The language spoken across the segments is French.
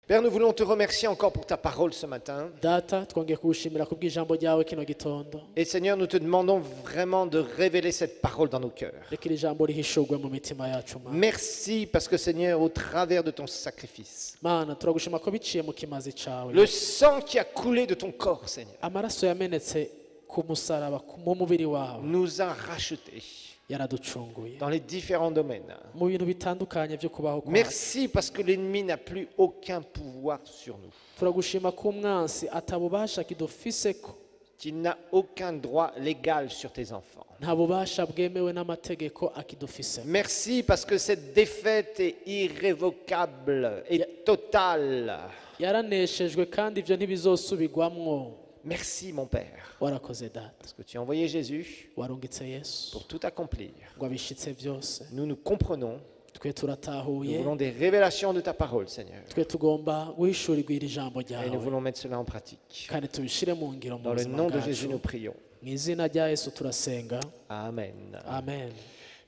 Père, nous voulons te remercier encore pour ta parole ce matin. Data twongeye kugushimira kubw'ijambo ryawe kino gitondo. Et Seigneur, nous te demandons vraiment de révéler cette parole dans nos cœurs. Reka iri jambo rihishurwe mu mitima yacu Mana. Merci parce que Seigneur, au travers de ton sacrifice, Mana turagushima ko biciye mu kimazi cawe. le sang qui a coulé de ton corps, Seigneur, Amaraso yamenetse ku musaraba mu mubiri wawe nous a rachetés yaraducunguye dans les différents domaines. mu bintu bitandukanye byo kubaho kwacu. Merci parce que l'ennemi n'a plus aucun pouvoir sur nous, Turagushima ko umwansi atabubasha kidufiseko, qu'il n'a aucun droit légal sur tes enfants. nta bubasha bwemewe n'amategeko akidufiseko. Merci parce que cette défaite est irrévocable et totale. Yaraneshejwe kandi ivyo ntibizosubirwamwo. Merci mon Père, Warakoze Data, parce que tu as envoyé Jésus warungitse Yesu pour tout accomplir. ngo abishitse byose. Nous nous comprenons, Twe nous turatahuye, voulons des révélations de ta parole, Seigneur. twe tugomba guhishurirwa iri jambo Et nous ryawe voulons mettre cela en pratique. kandi tubishire mu ngiro mu Dans le buzima nom de Jésus, bwacu. nous prions. Mu izina rya Yesu turasenga, Amen. amen.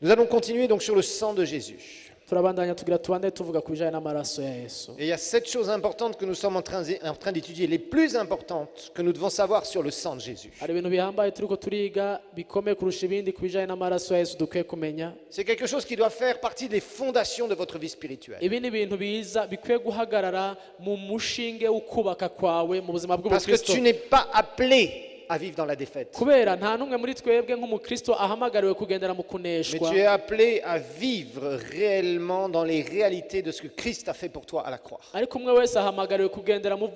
Nous allons continuer donc sur le sang de Jésus. Turabandanya tugira tubande tuvuga ku bijanye n'amaraso ya Yesu. Et il y a 7 choses importantes que nous sommes en train d'étudier, les plus importantes que nous devons savoir sur le sang de Jésus. Hari ibintu bihambaye turiko turiga bikomeye kurusha ibindi ku bijanye n'amaraso ya Yesu dukwiye kumenya. C'est quelque chose qui doit faire partie des fondations de votre vie spirituelle. Ibi ni ibintu biza bikwiye guhagarara mu mushinge w'ukubaka kwawe mu buzima Parce que bw'ubukristo. tu n'es pas appelé à vivre dans la défaite. Kubera nta numwe muri twebwe nk'umukristo ahamagariwe kugendera mu Mais kuneshwa, tu es appelé à vivre réellement dans les réalités de ce que Christ a fait pour toi à la croix. ariko umwe wese ahamagariwe kugendera mu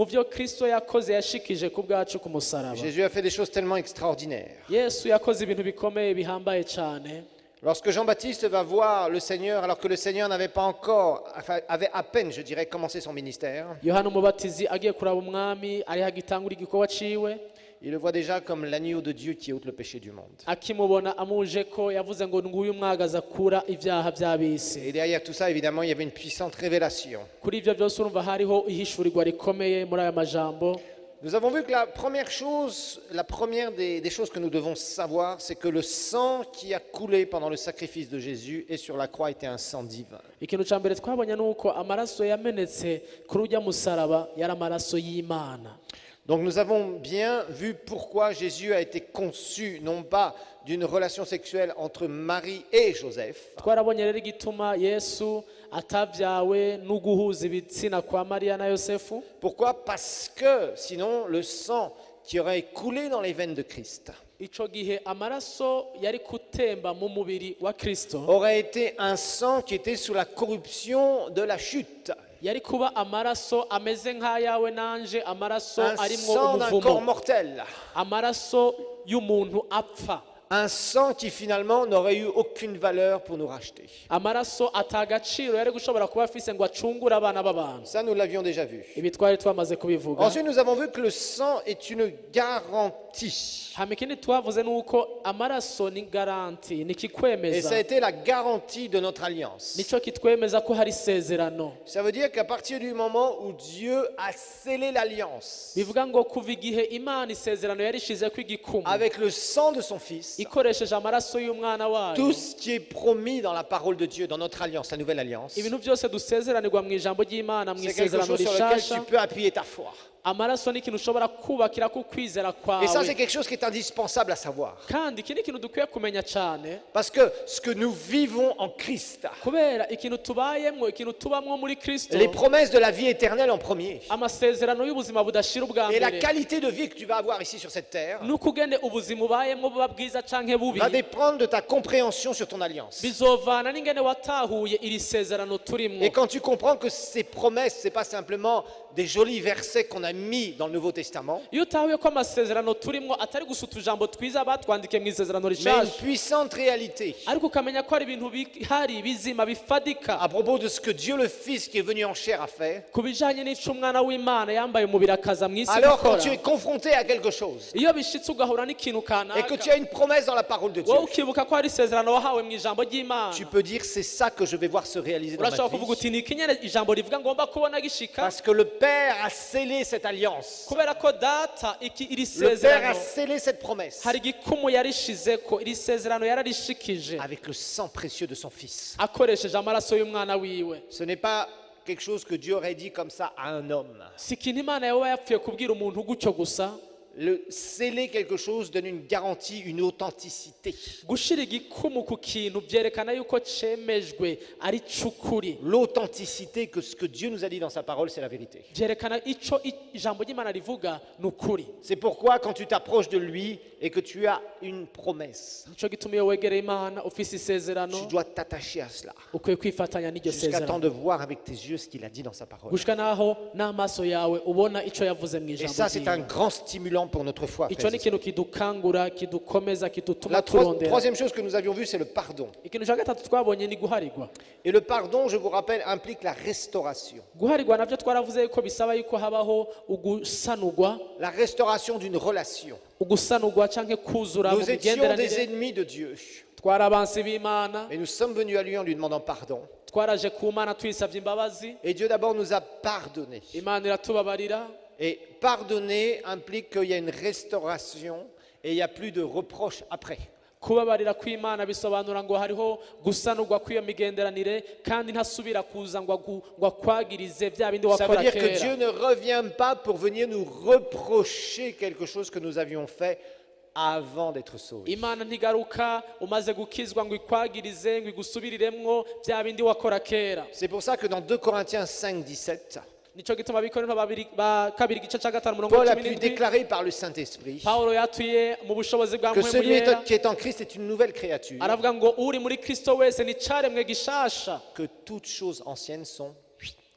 byo Kristo yakoze yashikije ku bwacu ku musaraba. Jésus a fait des choses tellement extraordinaires. Yesu yakoze ibintu bikomeye bihambaye cyane. Lorsque Jean-Baptiste va voir le Seigneur, alors que le Seigneur n'avait pas encore, enfin, avait à peine, je dirais, commencé son ministère, Yohana umubatizi agiye kuraba umwami ari hagitangura igikorwa ciwe, il le voit déjà comme l'agneau de Dieu qui ôte le péché du monde. akimubona amuje ko yavuze ngo nguyu umwagaza akura ibyaha by'abisi. Et derrière tout ça, évidemment, il y avait une puissante révélation. Kuri ivyo byose urumva hariho ihishurirwa rikomeye muri aya majambo. Nous avons vu que la première chose, la première des choses que nous devons savoir, c'est que le sang qui a coulé pendant le sacrifice de Jésus et sur la croix était un sang divin. Ikintu ca mbere twabonye nuko amaraso yamenetse kuri urya musaraba yari amaraso y'Imana. Donc nous avons bien vu pourquoi Jésus a été conçu, non pas d'une relation sexuelle entre Marie et Joseph, Twarabonye rero igituma Yesu atavyawe n'uguhuza ibitsina kwa Mariya na Yosefu. pourquoi? Parce que sinon le sang qui aurait coulé dans les veines de Christ Ico gihe amaraso yari kutemba mu mubiri wa Kristo aurait été un sang qui était sous la corruption de la chute, yari kuba amaraso ameze nk'ayawe nanje, amaraso un arimwo sang d'un corps umuvumo, mortel, amaraso y'umuntu apfa, un sang qui finalement n'aurait eu aucune valeur pour nous racheter. amaraso atagaciro yari gushobora kuba afise ngo acungure abana b'abantu. Ça, nous l'avions déjà vu. Ibi twari twamaze kubivuga. Ensuite, nous avons vu que le sang est une garantie. Hama ikindi twavuze nuko amaraso ni garanti, ni Et ça a kikwemeza, été la garantie de notre alliance. nico kitwemeza ko hari isezerano. Ça veut dire qu'à partir du moment où Dieu a scellé l'alliance Bivuga ngo kuva igihe Imana isezerano yarishizeko igikumu avec le sang de son Fils, ikoresheje amaraso y'umwana wayo, tout ce qui est promis dans la parole de Dieu, dans notre alliance, la nouvelle alliance, ibintu byose dusezeranirwa mu ijambo ry'Imana mu c'est quelque isezerano chose sur lequel rishasha. tu peux appuyer ta foi. Amaraso ni ikintu ushobora kubakira ku kwizera Et ça, c'est kwawe, quelque chose qui est indispensable à savoir. kandi iki ni ikintu dukwiye kumenya cyane, Parce que ce que nous vivons en Christ, kubera ikintu tubayemwo, ikintu tubamwo muri Kristo, les promesses de la vie éternelle en premier, amasezerano y'ubuzima budashira ubwa et la mbere, qualité de vie que tu vas avoir ici sur cette terre, n'ukugene ubuzima ubayemwo buba bwiza canke bubi, va dépendre de ta compréhension sur ton alliance. bizovana n'ingene watahuye iri sezerano turimwo. Et quand tu comprends que ces promesses, c'est pas simplement des jolis versets qu'on a mis dans le Nouveau Testament, Iyo utahuye ko amasezerano turimwo atari gusa utujambo twiza batwandikiye mu isezerano mais une rishasha, puissante réalité ariko ukamenya ko ari ibintu bihari bizima bifadika à propos de ce que Dieu le Fils qui est venu en chair a fait. ku bijanye n'ico umwana w'Imana yambaye umubiri akaza mu isi Alors quand gukora. tu es confronté à quelque chose Iyo bishitse ugahura n'ikintu et que tu kanaka, as une promesse dans la parole de Dieu, wowe ukibuka ko hari isezerano wahawe mu ijambo ry'Imana, tu peux dire c'est ça que je vais voir se réaliser dans urashobora ma kuvuga vie. uti ni ikinyene ijambo rivuga ngomba kubona gishika, Parce que le Père a scellé cette alliance. kubera ko data iri Le Père a sezerano scellé cette promesse hari igikumu yarishizeko, iri sezerano yararishikije avec le sang précieux de son Fils. akoresheje amaraso y'umwana wiwe. Ce n'est pas quelque chose que Dieu aurait dit comme ça à un homme. si ikintu imana yoba yapfuye kubwira umuntu gutyo gusa. Sceller quelque chose donne une garantie, une authenticité. Gushira igikumu ku kintu byerekana yuko cemejwe ari cukuri. L'authenticité que ce que Dieu nous a dit dans sa parole, c'est la vérité. Byerekana ico ijambo ry'Imana rivuga nukuri. C'est pourquoi quand tu t'approches de lui et que tu as une promesse, Nico gituma iyo wegera Imana ufise isezerano tu dois t'attacher à cela ukwiye kwifatanya n'iryo jusqu'à temps sezerano. de voir avec tes yeux ce qu'il a dit dans sa parole. Gushika naho n'amaso yawe ubona ico yavuze mu Et ijambo ça, c'est un ryiwe. grand stimulant pour notre foi. Ico frères ni et sœurs. ikintu kidukangura, kidukkomeza, kidutuma La turondera. troisième chose que nous avions vue, c'est le pardon. Ikintu cya gatatu twabonye ni guharigwa. Et le pardon, je vous rappelle, implique la restauration. Guharigwa navyo twaravuze yuko bisaba yuko habaho ugusanurwa, La restauration d'une relation. ugusanurwa canke kuzura mu Nous étions des migenderanire. ennemis de Dieu. Twari abansi b'Imana, Et nous sommes venus à lui en lui demandant pardon. twaraje ku Mana twisavye imbabazi, Et Dieu d'abord nous a pardonné. Imana iratubabarira. Et pardonner implique qu'il y a une restauration et il n'y a plus de reproches après. Kubabarira kw'Imana bisobanura ngo hariho gusanurwa kw'iyo migenderanire kandi ntasubira kuza ngo akwagirize vya bindi Ça veut wakora dire que Dieu kera. ne revient pas pour venir nous reprocher quelque chose que nous avions fait avant d'être sauvés. Imana ntigaruka umaze gukizwa ngo ikwagirize ngo igusubiriremwo vya bindi wakora kera. C'est pour ça que dans 2 Corinthiens 5, 17, Nico gituma Abikorintho kabiri igice ca gatanu murongo Paul a cumi pu n'indwi, déclarer par le Saint-Esprit Paulo yatuye mu bushobozi bwa que mpwemu celui yera, qui est en Christ est une nouvelle créature, aravuga ngo uri muri Kristo wese ni caremwe gishasha, que toutes choses anciennes sont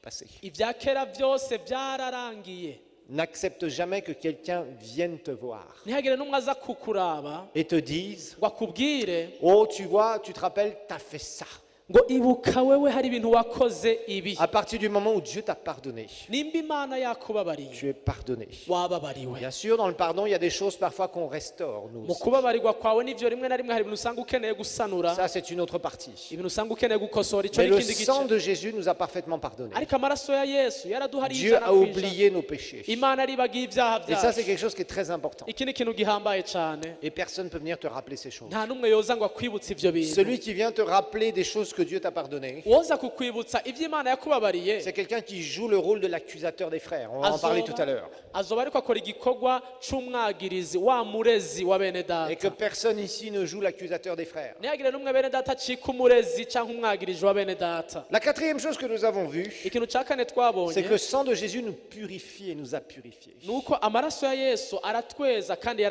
passées. ivya kera vyose vyararangiye. N'accepte jamais que quelqu'un vienne te voir Ntihagire n'umwe aza kukuraba et te dise, ngo akubwire oh tu vois, tu te rappelles, tu as fait ça. ngo ibuka wewe hari ibintu wakoze ibi. À partir du moment où Dieu t'a pardonné, Nimba Imana yakubabariye tu es pardonné. wababariwe. Bien sûr, dans le pardon, il y a des choses parfois qu'on restaure, nous Mu aussi. kubabarirwa kwawe n'ivyo rimwe na rimwe hari ibintu usanga ukeneye gusanura, Ça, c'est une autre partie. ibintu usanga ukeneye gukosora, ico Mais le n'ikindi sang gice. de Jésus nous a parfaitement pardonné. Ariko amaraso ya Yesu yaraduhariye Dieu ijana a ku ijana. oublié nos péchés. Imana aribagiye ivyaha Et ça, c'est vyacu. quelque chose qui est très important. Iki ni ikintu gihambaye cane, Et personne ne peut venir te rappeler ces choses. nta n'umwe yoza ngo akwibutse ivyo bintu. Celui qui vient te rappeler des choses que Dieu t'a pardonnées, Woza kukwibutsa ivyo Imana yakubabariye c'est quelqu'un qui joue le rôle de l'accusateur des frères. On va en parler tout à l'heure. azoba ariko akora igikorwa c'umwagirizi, wa murezi wa bene Et que data. personne ici ne joue l'accusateur des frères. Ntihagire n'umwe bene data acika umurezi canke umwagiriji wa bene data. La quatrième chose que nous avons vue, Ikintu ca kane c'est que twabonye le sang de Jésus nous purifie et nous a purifiés. nuko amaraso ya Yesu aratweza kandi Et je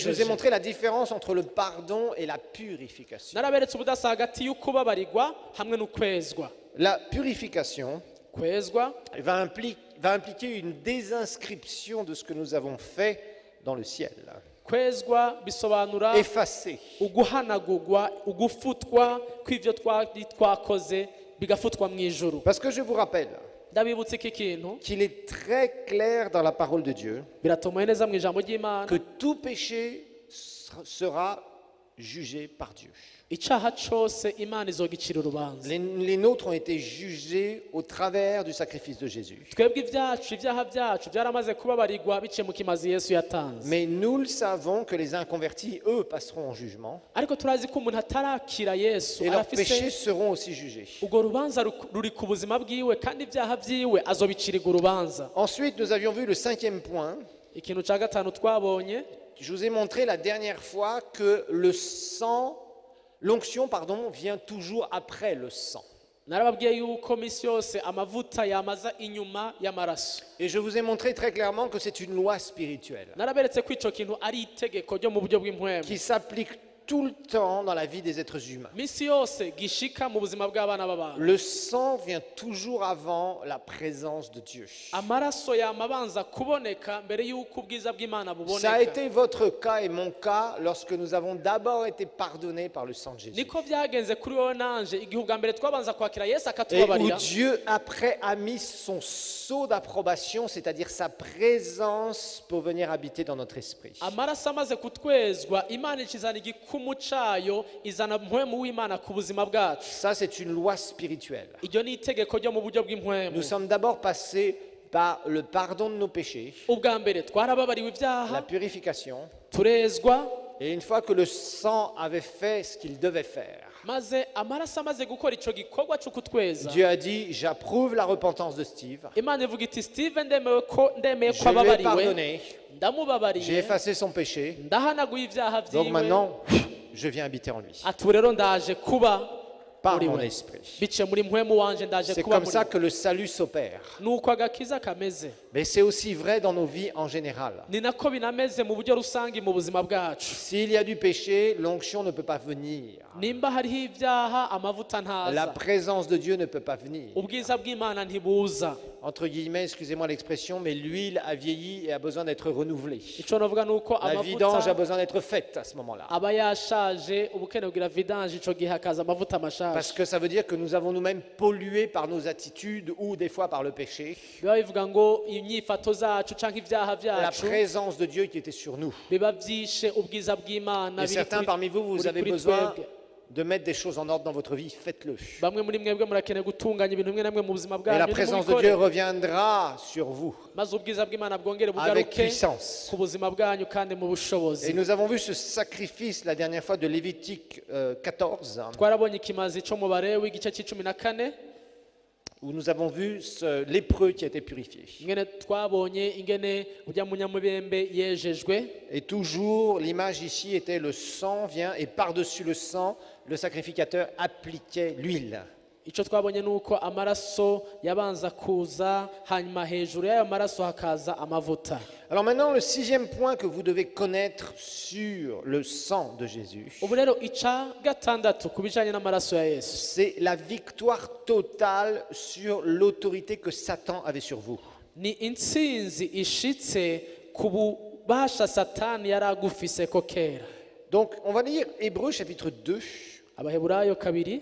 vous ai yaratwejeje. montré la différence entre le pardon et la purification. Naraberetse ubudasa hagati y'ukubabarirwa hamwe n'ukwezwa. La purification Kwezwa va impliquer une désinscription de ce que nous avons fait dans le ciel. kwezwa bisobanura Effacé. uguhanagurwa, ugufutwa kw'ivyo twari twakoze bigafutwa mu ijuru. Parce que je vous rappelle Ndabibutsa iki kintu qu'il est très clair dans la parole de Dieu biratomoye neza mu ijambo ry'Imana, que tout péché sera jugé par Dieu. icaha cose Imana izogicira urubanza. Les nôtres ont été jugés au travers du sacrifice de Jésus. Twebwe ivyaha vyacu byaramaze kubabarirwa biciye mu kimazi Yesu yatanze. Mais nous le savons que les inconvertis, eux, passeront en jugement Ariko turazi ko umuntu atarakira Yesu et leurs péchés arafise seront aussi jugés. urwo rubanza ruri ku buzima bwiwe kandi ibyaha vyiwe azobicirirwa urubanza. Ensuite, nous avions vu le cinquième point. Ikintu ca gatanu twabonye, Je vous ai montré la dernière fois que l'onction, vient toujours après le sang. narababwiye yuko misi yose amavuta yamaza inyuma y'amaraso. Et je vous ai montré très clairement que c'est une loi spirituelle Naraberetse ko ico kintu ari itegeko ryo mu buryo bw'impwemu, qui s'applique tout le temps dans la vie des êtres humains. misi yose gishika mu buzima bw'abana b'abantu. Le sang vient toujours avant la présence de Dieu. Amaraso yamabanza kuboneka mbere y'uko ubwiza bw'Imana Ça a buboneka. été votre cas et mon cas lorsque nous avons d'abord été pardonnés par le sang de Jésus. Niko vyagenze kuri wowe nanje igihe ubwa mbere twabanza kwakira Yesu Et où akatubabarira, Dieu, après, a mis son sceau d'approbation, c'est-à-dire sa présence pour venir habiter dans notre esprit. amaraso amaze kutwezwa Imana ikizana igikumu cayo, izana mpwemu w'Imana ku buzima bwacu. Ça, c'est une loi spirituelle. Iryo ni itegeko ryo mu buryo bw'impwemu. Nous sommes d'abord passés par le pardon de nos péchés, Ubwa mbere twarababariwe la ibyaha, purification, turezwa, et une fois que le sang avait fait ce qu'il devait faire, maze amaraso amaze gukora ico gikorwa cyo kutweza Dieu a dit, j'approuve la repentance de Steve. Imana ivuga iti Steve ndemeye ko Je lui ai ababariwe pardonné. J'ai ndamubabariye effacé son péché. ndahanaguye ibyaha Donc vyiwe maintenant, je viens habiter en lui. ati ubu rero ndaje kuba Par muri mon we esprit. biciye muri mpwemu wanje ndaje C'est kuba comme muri ça we que le salut s'opère. nuko agakiza kameze Mais c'est aussi vrai dans nos vies en général. ni nako binameze mu buryo rusange mu buzima bwacu S'il y a du péché, l'onction ne peut pas venir. nimba hariho ibyaha amavuta La ntaza présence de Dieu ne peut pas venir. ubwiza bw'imana ntibuza Entre guillemets, excusez-moi l'expression, mais l'huile a vieilli et a besoin d'être renouvelée. ico novuga nuko La vidange a amavuta besoin d'être faite à ce moment-là. aba yashaje ubukene kugira vidange ico gihe hakaza amavuta Parce amashaje que ça veut dire que nous avons nous-mêmes pollué par nos attitudes ou des fois par le péché biba bivuga ngo inyifato zacu canke ibyaha la vyacu présence de Dieu qui était sur nous. biba vyishe ubwiza bw'imana Et certains parmi vous, vous buri avez kuri besoin twebwe. de mettre des choses en ordre dans votre vie. Faites-le. bamwe muri mwebwe murakeneye gutunganya ibintu bimwe na bimwe mu buzima Et la bwanyu présence de nimubikore. Dieu reviendra sur vous maze ubwiza bw'imana bwongere avec bugaruke puissance. ku buzima bwanyu kandi mu Et bushobozi nous avons vu ce sacrifice la dernière fois de Lévitique 14, twarabonye ikimazi co mu barewi igice c'icumi na kane où nous avons vu ce lépreux qui a été purifié. ingene twabonye ingene ujya munyamubembe yejejwe Et toujours, l'image ici était le sang vient et par-dessus le sang, le sacrificateur appliquait l'huile. icyo twabonye ni uko amaraso yabanza kuza hanyuma hejuru y'ayo maraso hakaza amavuta. Alors maintenant, le sixième point que vous devez connaître sur le sang de Jésus, ubu rero ica gatandatu ku bijyanye n'amaraso ya yesu c'est la victoire totale sur l'autorité que Satan avait sur vous. ni intsinzi ishitse ku bubasha satani yari agufise ko kera. Donc, on va lire Hébreux chapitre 2, abaheburayo kabiri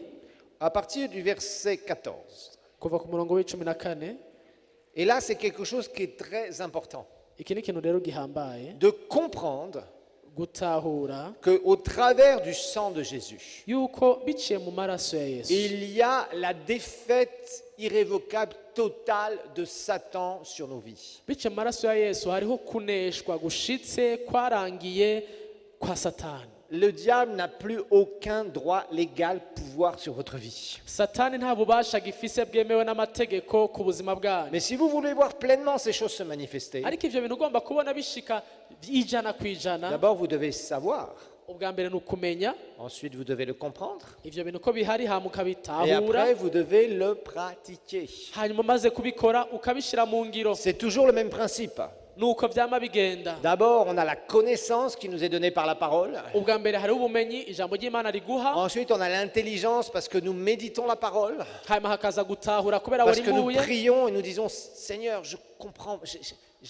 à partir du verset 14. kuva ku murongo w'icumi na kane. Et là, c'est quelque chose qui est très important, iki ni ikintu rero gihambaye de comprendre gutahura qu'au travers du sang de Jésus, yuko biciye mu maraso ya yesu il y a la défaite irrévocable totale de Satan sur nos vies. biciye mu maraso ya yesu hariho kuneshwa gushitse kwarangiye kwa satani. Le diable n'a plus aucun droit légal, pouvoir sur votre vie. satani nta bubasha gifise bwemewe n'amategeko ku buzima bwanyu. Mais si vous voulez voir pleinement ces choses se manifester, ariko ivyo bintu ugomba kubona bishika ijana ku ijana, d'abord vous devez savoir, ubwa mbere ni ukumenya ensuite vous devez le comprendre, ivyo bintu ko bihari hama et ukabitahura, après vous devez le pratiquer. hanyuma umaze kubikora ukabishira mu ngiro. C'est toujours le même principe. nuko vyama bigenda. D'abord, on a la connaissance qui nous est donnée par la parole. ubwa mbere hariho ubumenyi ijambo ry'imana riguha, Ensuite, on a l'intelligence parce que nous méditons la parole, hanyuma hakaza gutahura kubera parce que nous warimbuye, prions et nous disons, Seigneur, je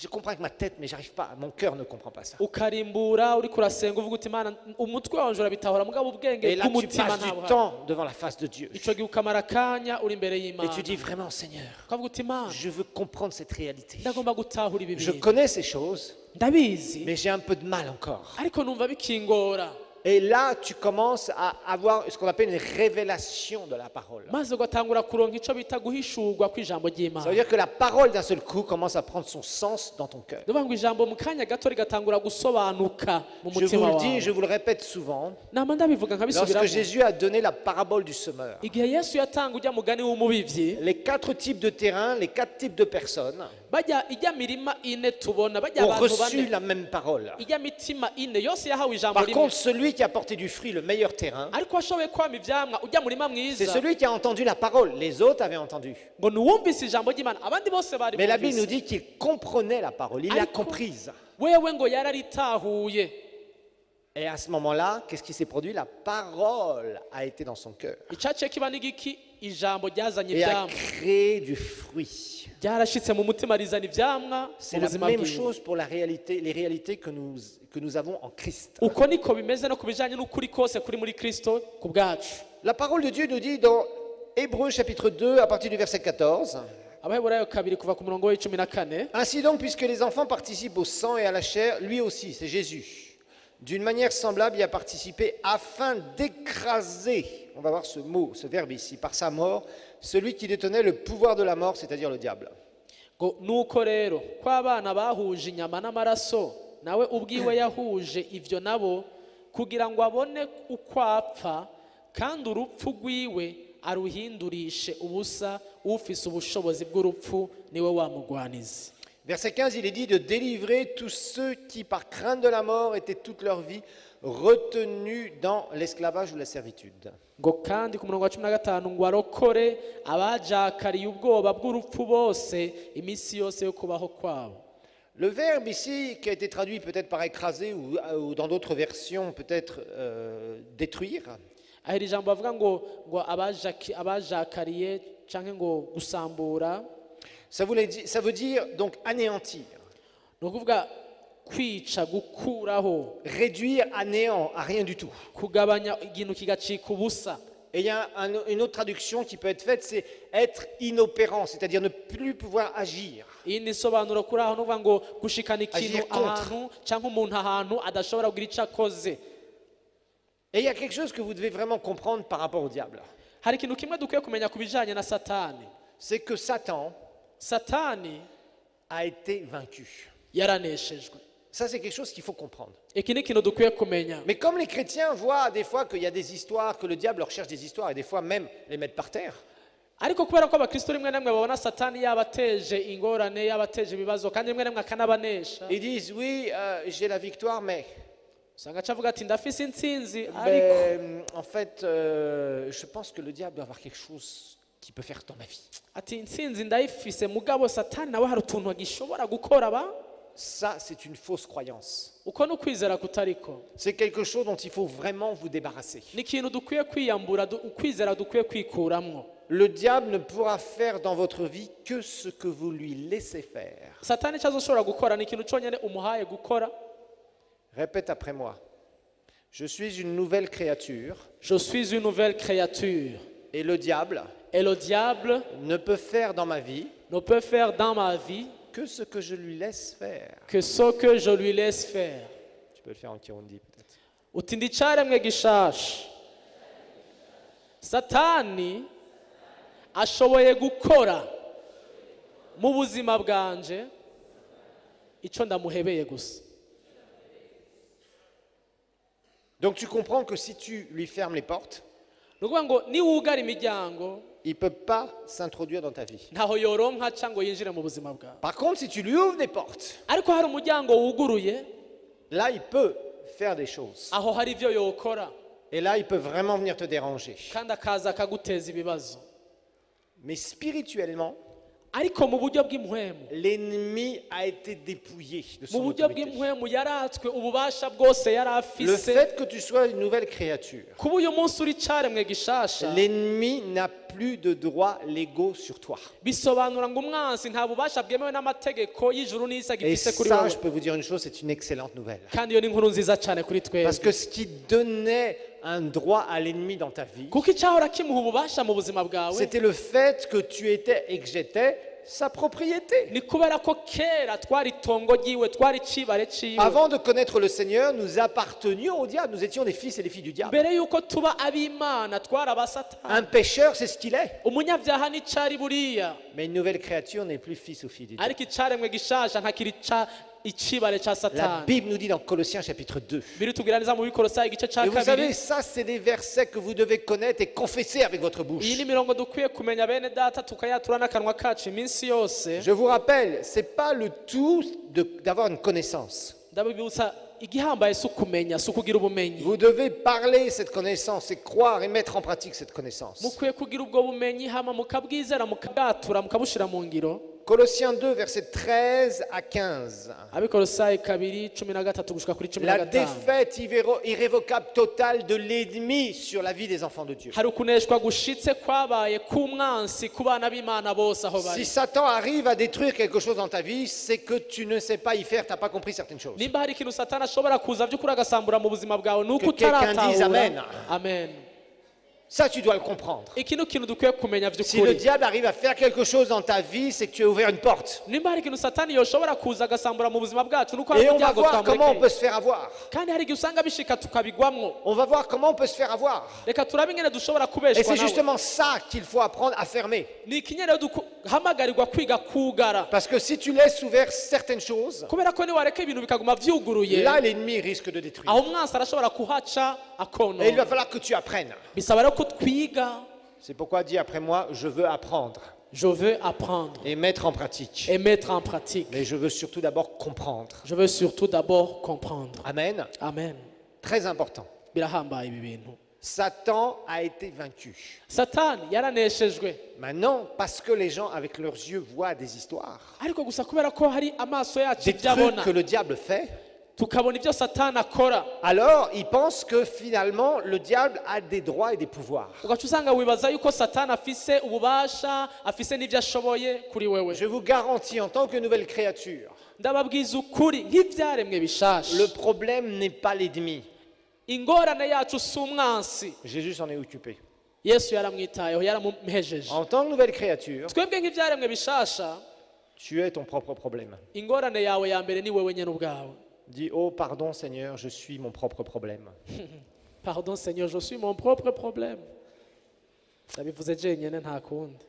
comprends avec ma tête, mais j'arrive pas, mon cœur ne comprend pas ça. ukarimbura uriko urasenga uvuga uti imana umutwe wanje urabitahura mugabo ubwenge Et là, tu bw'umutima passes du ntabwo. temps devant la face de Dieu. ico gihe ukamara akanya uri imbere Et y'imana tu dis vraiment, Seigneur, ukavuga uti imana je veux comprendre cette réalité. ndagomba gutahura ibi Je bintu, connais ces choses, ndabizi mais j'ai un peu de mal encore. ariko numva bikingora. Et là, tu commences à avoir ce qu'on appelle une révélation de la parole. maze ugatangura kuronka ico bita guhishurwa kw'ijambo Ça veut ry'imana. dire que la parole d'un seul coup commence à prendre son sens dans ton cœur. ndavuga ngo ijambo mu kanya gato rigatangura gusobanuka mu Je vous mutima le dis, wawe. je vous le répète souvent, nama ndabivuga lorsque nkabisubiramo. Jésus a donné la parabole du semeur, igihe yesu yatanga ujya mugani w'umubivyi, les 4 types de terrains, les 4 types de personnes bajya ijya mirima ine tubona bajya ont abantu reçu bane, la même parole. ijya mitima ine yose yahawe ijambo Par rimwe. contre, celui qui a porté du fruit, le meilleur terrain, ariko washoboye kwama ivyamwa ujya murima c'est mwiza celui qui a entendu la parole. Les autres avaient entendu. ngo nuwumvise ijambo ry'imana, abandi bose bari Mais la Bible nous bumvise. dit qu'il comprenait la parole, il l'a Ariko comprise. wewe ngo yararitahuye. Et à ce moment-là, qu'est-ce qui s'est produit? La parole a été dans son cœur icaciye kiba n'igiki? ijambo ryazanye et a ivyamwa, créé du fruit. ryarashitse mu mutima rizana ivyamwa C'est mu la buzima même bwiwe. chose pour la réalité, les réalités que nous avons en Christ. uko niko bimeze no ku bijanye n'ukuri kose kuri muri kristo ku bwacu. La parole de Dieu nous dit dans Hébreux chapitre 2 à partir du verset 14, abaheburayo kabiri kuva ku murongo w'icumi na kane. ainsi donc, puisque les enfants participent au sang et à la chair, lui aussi, c'est Jésus, d'une manière semblable, y a participé afin d'écraser, on va voir ce mot, ce verbe ici, par sa mort, celui qui détenait le pouvoir de la mort, c'est-à-dire le diable. ngo nuko rero ko abana bahuje inyama n'amaraso, nawe ubwiwe yahuje ivyo nabo, kugira ngo abone uko apfa kandi urupfu rwiwe aruhindurishe ubusa ufise ubushobozi bw'urupfu niwe wamugwaniza. Verset 15, il est dit de délivrer tous ceux qui, par crainte de la mort, étaient toute leur vie retenus dans l'esclavage ou la servitude. ngo kandi ku murongo wa 15 ngo arokore abajakariye ubwoba bw'urupfu bose iminsi yose yo kubaho kwabo. Le verbe ici, qui a été traduit peut-être par écraser ou dans d'autres versions peut-être détruire, aho iri jambo bavuga ngo abajakariye canke ngo gusambura, ça veut dire donc anéantir, ni ukuvuga kwica, gukuraho, réduire à néant, à rien du tout. kugabanya ikintu kigacika ubusa. Et il y a une autre traduction qui peut être faite, c'est être inopérant, c'est-à-dire ne plus pouvoir agir. iyi ni isobanuro kuri aho nuvuga ngo gushikana ikintu Agir contre. ahantu canke umuntu ahantu adashobora kugira ico akoze. Et il y a quelque chose que vous devez vraiment comprendre par rapport au diable. Hari ikintu kimwe dukwiye kumenya ku bijanye na Satani. C'est que Satan Satani a été vaincu. yaraneshejwe. Ça, c'est quelque chose qu'il faut comprendre. Iki ni ikintu dukwiye kumenya. Mais comme les chrétiens voient des fois qu'il y a des histoires, que le diable leur cherche des histoires et des fois même les mettre par terre, ariko kubera ko abakristo rimwe na rimwe babona Satani yabateje ingorane, yabateje ibibazo, kandi rimwe na rimwe akanabanesha, ils disent oui, j'ai la victoire, mais usanga acavuga ati ndafise intsinzi, ariko en fait, je pense que le diable doit avoir quelque chose qu'il peut faire dans ma vie. ati intsinzi ndayifise, mugabo Satani nawe hari utuntu agishobora gukora ba. Ça, c'est une fausse croyance. Uko ni ukwizera kutariko. C'est quelque chose dont il faut vraiment vous débarrasser. Ni ikintu dukwiye kwiyambura, ukwizera dukwiye kwikuramwo. Le diable ne pourra faire dans votre vie que ce que vous lui laissez faire. Satani icyo azoshobora gukora ni ikintu cyonyine umuhaye gukora. Répète après moi. Je suis une nouvelle créature. Je suis une nouvelle créature. Et le diable Et le diable ne peut faire dans ma vie ne peut faire dans ma vie que ce que je lui laisse faire. que ce que je lui laisse faire. Tu peux le faire en Kirundi peut-être. Uti ndi icaremwe gishasha. Satani ashoboye gukora mu buzima bwanje icyo ndamuhebeye gusa. Donc tu comprends que si tu lui fermes les portes, Ni ukuvuga ngo niwugara imiryango il ne peut pas s'introduire dans ta vie. ntaho yoronka cyangwa yinjire mu buzima bwawe. Par contre, si tu lui ouvres des portes, Ariko hari umuryango wuguruye, là, il peut faire des choses. aho hari ibyo yokora, Et là, il peut vraiment venir te déranger. kandi akaza akaguteza ibibazo. Mais spirituellement, Ariko mu buryo bw'impwemu, l'ennemi a été dépouillé de mu son buryo autorité. bw'impwemu yaratswe ububasha bwose yari Le afise. fait que tu sois une nouvelle créature, Kuba uyu munsi uri icaremwe gishasha, l'ennemi n'a plus de droits légaux sur toi. bisobanura ngo umwansi nta bubasha bwemewe n'amategeko y'ijuru n'isi Et agifise kuri ça, wowe. je peux vous dire une chose, c'est une excellente nouvelle. Kandi iyo ni inkuru nziza cyane kuri Parce twebwe. que ce qui donnait un droit à l'ennemi dans ta vie, Kuko icyahora kimuha ububasha mu buzima bwawe c'était le fait que tu étais et que j'étais sa propriété. ni kubera ko kera twari itongo ryiwe, twari icibare ciwe. Avant de connaître le Seigneur, nous appartenions au diable. Nous étions des fils et des filles du diable. mbere yuko tuba ab'Imana twari abasatani. Un pécheur, c'est ce qu'il est. Umunyabyaha ni cari buriya, Mais une nouvelle créature n'est plus fils ou fille du diable. ariko icaremwe gishasha ntakiri icibare ca La Satani. Bible nous dit dans Colossiens chapitre 2. Biritubwira neza mu Bikolosayi igice ca Et vous savez, kabiri. ça, c'est des versets que vous devez connaître et confesser avec votre bouche. Iyi ni imirongo dukwiye kumenya bene data tukayatura n'akanwa kacu iminsi yose. Je vous rappelle, c'est pas le tout d'avoir une connaissance. Ndabibutsa igihambaye si ukumenya, si ukugira ubumenyi. Vous devez parler cette connaissance et croire et mettre en pratique cette connaissance. Mukwiye kugira ubwo bumenyi hama mukabwizera, mukabwatura, mukabushira mu ngiro. Colossiens 2, versets 13 à 15. Abikolosayi kabiri 13 gushika kuri La 15. défaite irrévocable totale de l'ennemi sur la vie des enfants de Dieu. Hari ukuneshwa gushitse kwabaye k'umwansi ku bana b'Imana bose aho Si bari. Satan arrive à détruire quelque chose dans ta vie, c'est que tu ne sais pas y faire, tu n'as pas compris certaines choses. Nimba hari ikintu Satani ashobora kuza by'ukuri agasambura mu buzima bwawe nuko Que quelqu'un dise amen. utaratahura. Amen. Ça, tu dois le comprendre. Iki ni ikintu dukwiye kumenya Si le by'ukuri. diable arrive à faire quelque chose dans ta vie, c'est que tu as ouvert une porte. Nimba hari ikintu Satani yoshobora kuza agasambura mu buzima bwacu nuko hari Et on va umuryango voir comment on peut twamureke. se faire avoir. Kandi hari igihe usanga bishika tukabigwamwo. On va voir comment on peut se faire avoir. Reka turabe ingene dushobora Et kubeshwa c'est nawe. justement ça qu'il faut apprendre à fermer. Ni ikinyere duhamagarirwa kwiga kugara. Parce que si tu laisses ouvert certaines choses, Kubera ko niwareka ibintu bikaguma vyuguruye, là l'ennemi risque de détruire. aho umwansi arashobora kuhaca il va akonona falloir que tu apprennes. bisaba rero ko twiga. C'est pourquoi dis après moi, je veux apprendre Je veux apprendre et mettre en pratique. et mettre en pratique. Mais je veux surtout d'abord comprendre. Je veux surtout d'abord comprendre. Amen. Amen. Très important. Birahambaye ibi bintu. Satan a été vaincu. Satani yaraneshejwe. Maintenant, parce que les gens avec leurs yeux voient des histoires, Ariko gusa kubera ko hari amaso yacu des trucs ibyabona que le diable fait, tukabona ibyo Satani akora. alors ils pensent que finalement le diable a des droits et des pouvoirs. Ugaca usanga wibaza yuko Satani afise ububasha, afise n'ibyo ashoboye kuri wewe. Je vous garantis, en tant que nouvelle créature, Ndababwiza ukuri nk'ibyaremwe bishasha. le problème n'est pas l'ennemi. Ingorane yacu si umwansi. Jésus s'en est occupé. Yesu yaramwitayeho, yaramuhejeje. En tant que nouvelle créature, Twebwe nk'ibyaremwe bishasha, tu es ton propre problème. ingorane yawe ya mbere ni wewe nyene ubwawe. Dis, oh pardon Seigneur, je suis mon propre problème. Pardon Seigneur, je suis mon propre problème. Ndabivuze jenyene nta kundi.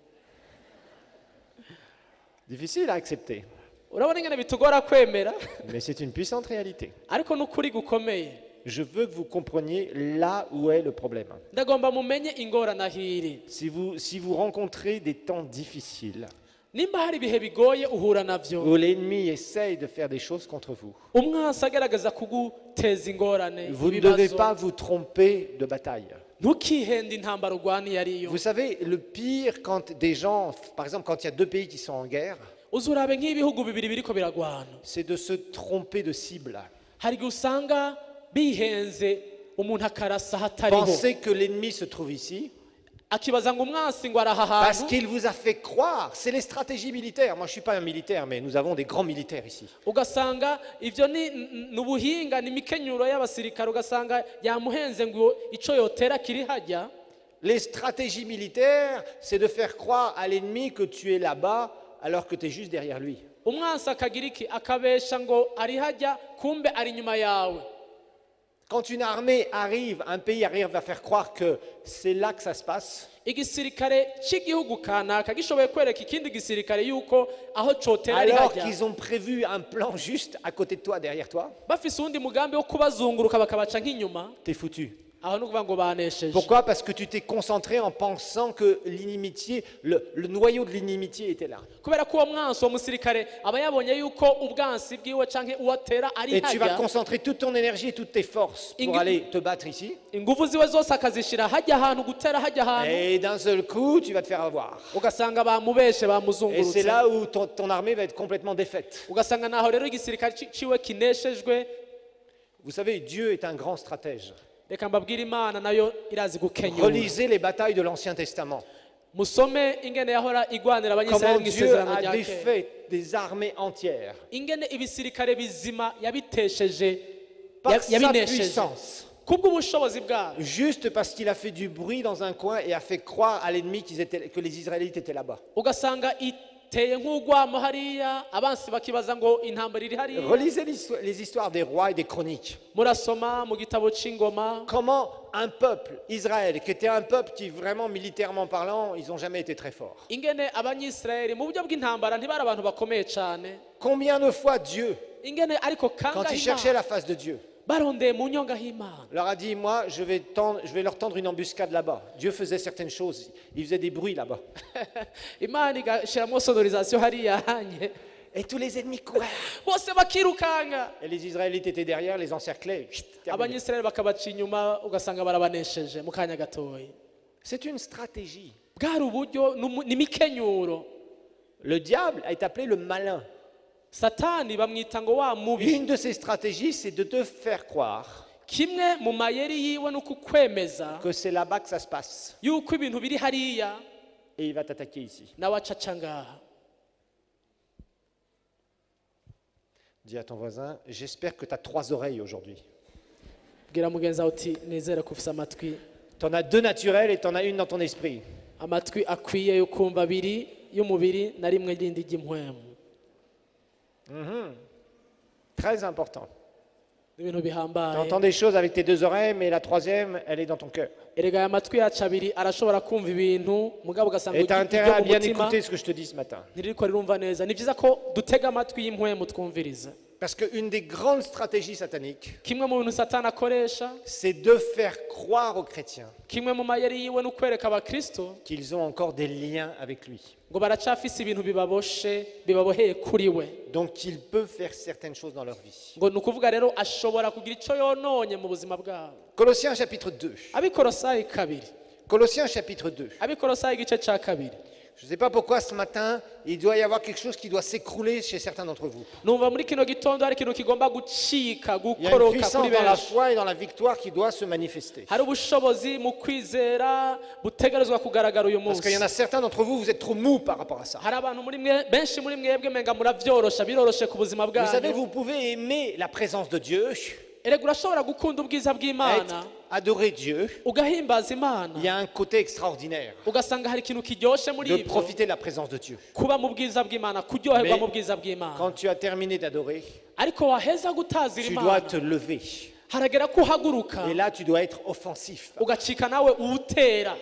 Difficile à accepter, Urabona ingene bitugora kwemera, mais c'est une puissante réalité. ariko n'ukuri gukomeye. Je veux que vous compreniez là où est le problème. Ndagomba mumenye ingorane ahiri. Si vous rencontrez des temps difficiles, Nimba hari ibihe bigoye uhura navyo, où l'ennemi essaye de faire des choses contre vous, umwansi agerageza kuguteza ingorane, vous ne devez ibibazo, pas vous tromper de bataille. ntukihende intambara urwaniye ariyo. Vous savez, le pire quand des gens, par exemple quand il y a deux pays qui sont en guerre, Uzurabe nk'ibihugu bibiri biriko biragwana, c'est de se tromper de cible. hari igihe usanga bihenze umuntu akarasa hatariho, Pensez que l'ennemi se trouve ici, akibaza ngo umwansi ngo araha parce hantu, qu'il vous a fait croire, c'est les stratégies militaires. Moi je ne suis pas un militaire, mais nous avons des grands militaires ici. ugasanga ivyo ni ubuhinga, ni imikenyuro y'abasirikare, ugasanga yamuhenze ngo ico yotera kiri hajya. Les stratégies militaires, c'est de faire croire à l'ennemi que tu es là-bas alors que tu es juste derrière lui. Umwansi akagira iki, akabesha ngo ari hajya kumbe ari inyuma yawe. Quand une armée arrive, un pays arrive à faire croire que c'est là que ça se passe, Igisirikare cy'igihugu kanaka gishoboye kwereka ikindi gisirikare yuko aho cotera ari alors hajya, qu'ils ont prévu un plan juste à côté de toi, derrière toi, bafise uwundi mugambi wo kubazunguruka bakabaca nk'inyuma, t'es foutu. aho ni ukuvuga ngo banesheje. Pourquoi? Parce que tu t'es concentré en pensant que l'inimitié, le noyau de l'inimitié était là. Kubera ko uwo mwansi, uwo musirikare aba yabonye yuko ubwansi bwiwe canke uwatera ari Et tu vas hajya, concentrer toute ton énergie et toutes tes forces pour aller te battre ici. ingufu ziwe zose akazishira hajya ahantu, gutera hajya ahantu, Et d'un seul coup, tu vas te faire avoir. ugasanga bamubeshe, Et c'est bamuzungurutse, là où ton armée va être complètement défaite. ugasanga naho rero igisirikare ciwe kineshejwe. Vous savez, Dieu est un grand stratège. Reka mbabwire, Imana nayo irazi gukenyura. Relisez les batailles de l'Ancien Testament. Musome ingene yahora igwanira Comment abanyisirayeli mu Dieu isezerano a rya kera, défait des armées entières ingene ibisirikare bizima yabitesheje, par sa yabinesheje puissance. kubw'ubushobozi bwabo, Juste parce qu'il a fait du bruit dans un coin et a fait croire à l'ennemi que les Israélites étaient là-bas. ugasanga iteye nk'ugwamo hariya, abansi bakibaza ngo intambara iri hariya. Relisez les histoires des rois et des chroniques. Murasoma mu gitabo c'ingoma Comment un peuple, Israël, qui était un peuple qui vraiment militairement parlant, ils n'ont jamais été très forts. ingene abanyisirayeli mu buryo bw'intambara ntibari abantu bakomeye cane, Combien de fois Dieu, ingene ariko quand kangahe ils cherchaient Imana la face de Dieu, barondeye mu nyonga h'Imana, leur a dit, moi, je vais leur tendre une embuscade là-bas. Dieu faisait certaines choses, il faisait des bruits là-bas. Imana igashiramo sonorisation hariya hanye, Et tous les ennemis couraient. bose bakirukanga, Et les Israélites étaient derrière, les encerclaient. Terminé. abanyisirayeli bakabaca inyuma, ugasanga barabanesheje mu kanya gatoya. C'est une stratégie. Bwari uburyo, n'imikenyuro. Le diable est appelé le malin. Satani bamwita ngo wa mubi. Une de ses stratégies, c'est de te faire croire Kimwe mu mayeri yiwe ni ukukwemeza que c'est là-bas que ça se passe. yuko ibintu biri hariya, Et il va t'attaquer ici. nawe acaca ngaha. Dis à ton voisin, j'espère que tu as 3 oreilles aujourd'hui. Bwira mugenzi wawe uti nizere ko ufise amatwi, Tu en as 2 naturelles et tu en as une dans ton esprit. amatwi akwiye yo kumva abiri y'umubiri na rimwe rindi ry'impwemu. Très important. Ibintu Tu bihambaye. entends des choses avec tes 2 oreilles, mais la 3e, elle est dans ton cœur. Erega aya matwi yacu abiri arashobora kumva ibintu, mugabo ugasanga Et tu as intérêt à mu bien mutima écouter ce que je te dis ce matin. ntiririko rirumva neza. Ni byiza ko dutega amatwi y'impwemu twumviriza, Parce qu'une des grandes stratégies sataniques, kimwe mu bintu satani akoresha, c'est de faire croire aux chrétiens kimwe mu mayeri yiwe ni ukwereka abakristo qu'ils ont encore des liens avec lui. ngo baracafise ibintu bibaboheye kuri we, Donc il peut faire certaines choses dans leur vie. ngo ni ukuvuga rero ashobora kugira icyo yononye mu buzima bwabo. Colossiens chapitre 2. Abikolosayi kabiri, Colossiens chapitre 2. Abikolosayi igice cya kabiri. Je ne sais pas pourquoi ce matin, il doit y avoir quelque chose qui doit s'écrouler chez certains d'entre vous. Numva muri kino gitondo hari ikintu kigomba gucika, Il y a une gukoroka kuri puissance dans la benshi. foi et dans la victoire qui doit se manifester. Hari ubushobozi mu kwizera butegerezwa kugaragara uyu Parce qu'il y en munsi. a certains d'entre vous, vous êtes trop mous par rapport à ça. Hari abantu benshi muri mwebwe menga muravyorosha, biroroshe ku buzima Vous savez, bwanyu. vous pouvez aimer la présence de Dieu, Erega urashobora gukunda ubwiza bw'Imana, être, adorer Dieu. ugahimbaza Imana, Il y a un côté extraordinaire ugasanga hari ikintu kiryoshe muri de ibyo, profiter de la présence de Dieu. kuba mu bwiza bw'Imana, kuryoherwa Mais mu bwiza bw'Imana. quand tu as terminé d'adorer, Ariko waheza gutazira tu dois Imana, te lever. haragera ko uhaguruka Et là, tu dois être offensif ugacika nawe uwutera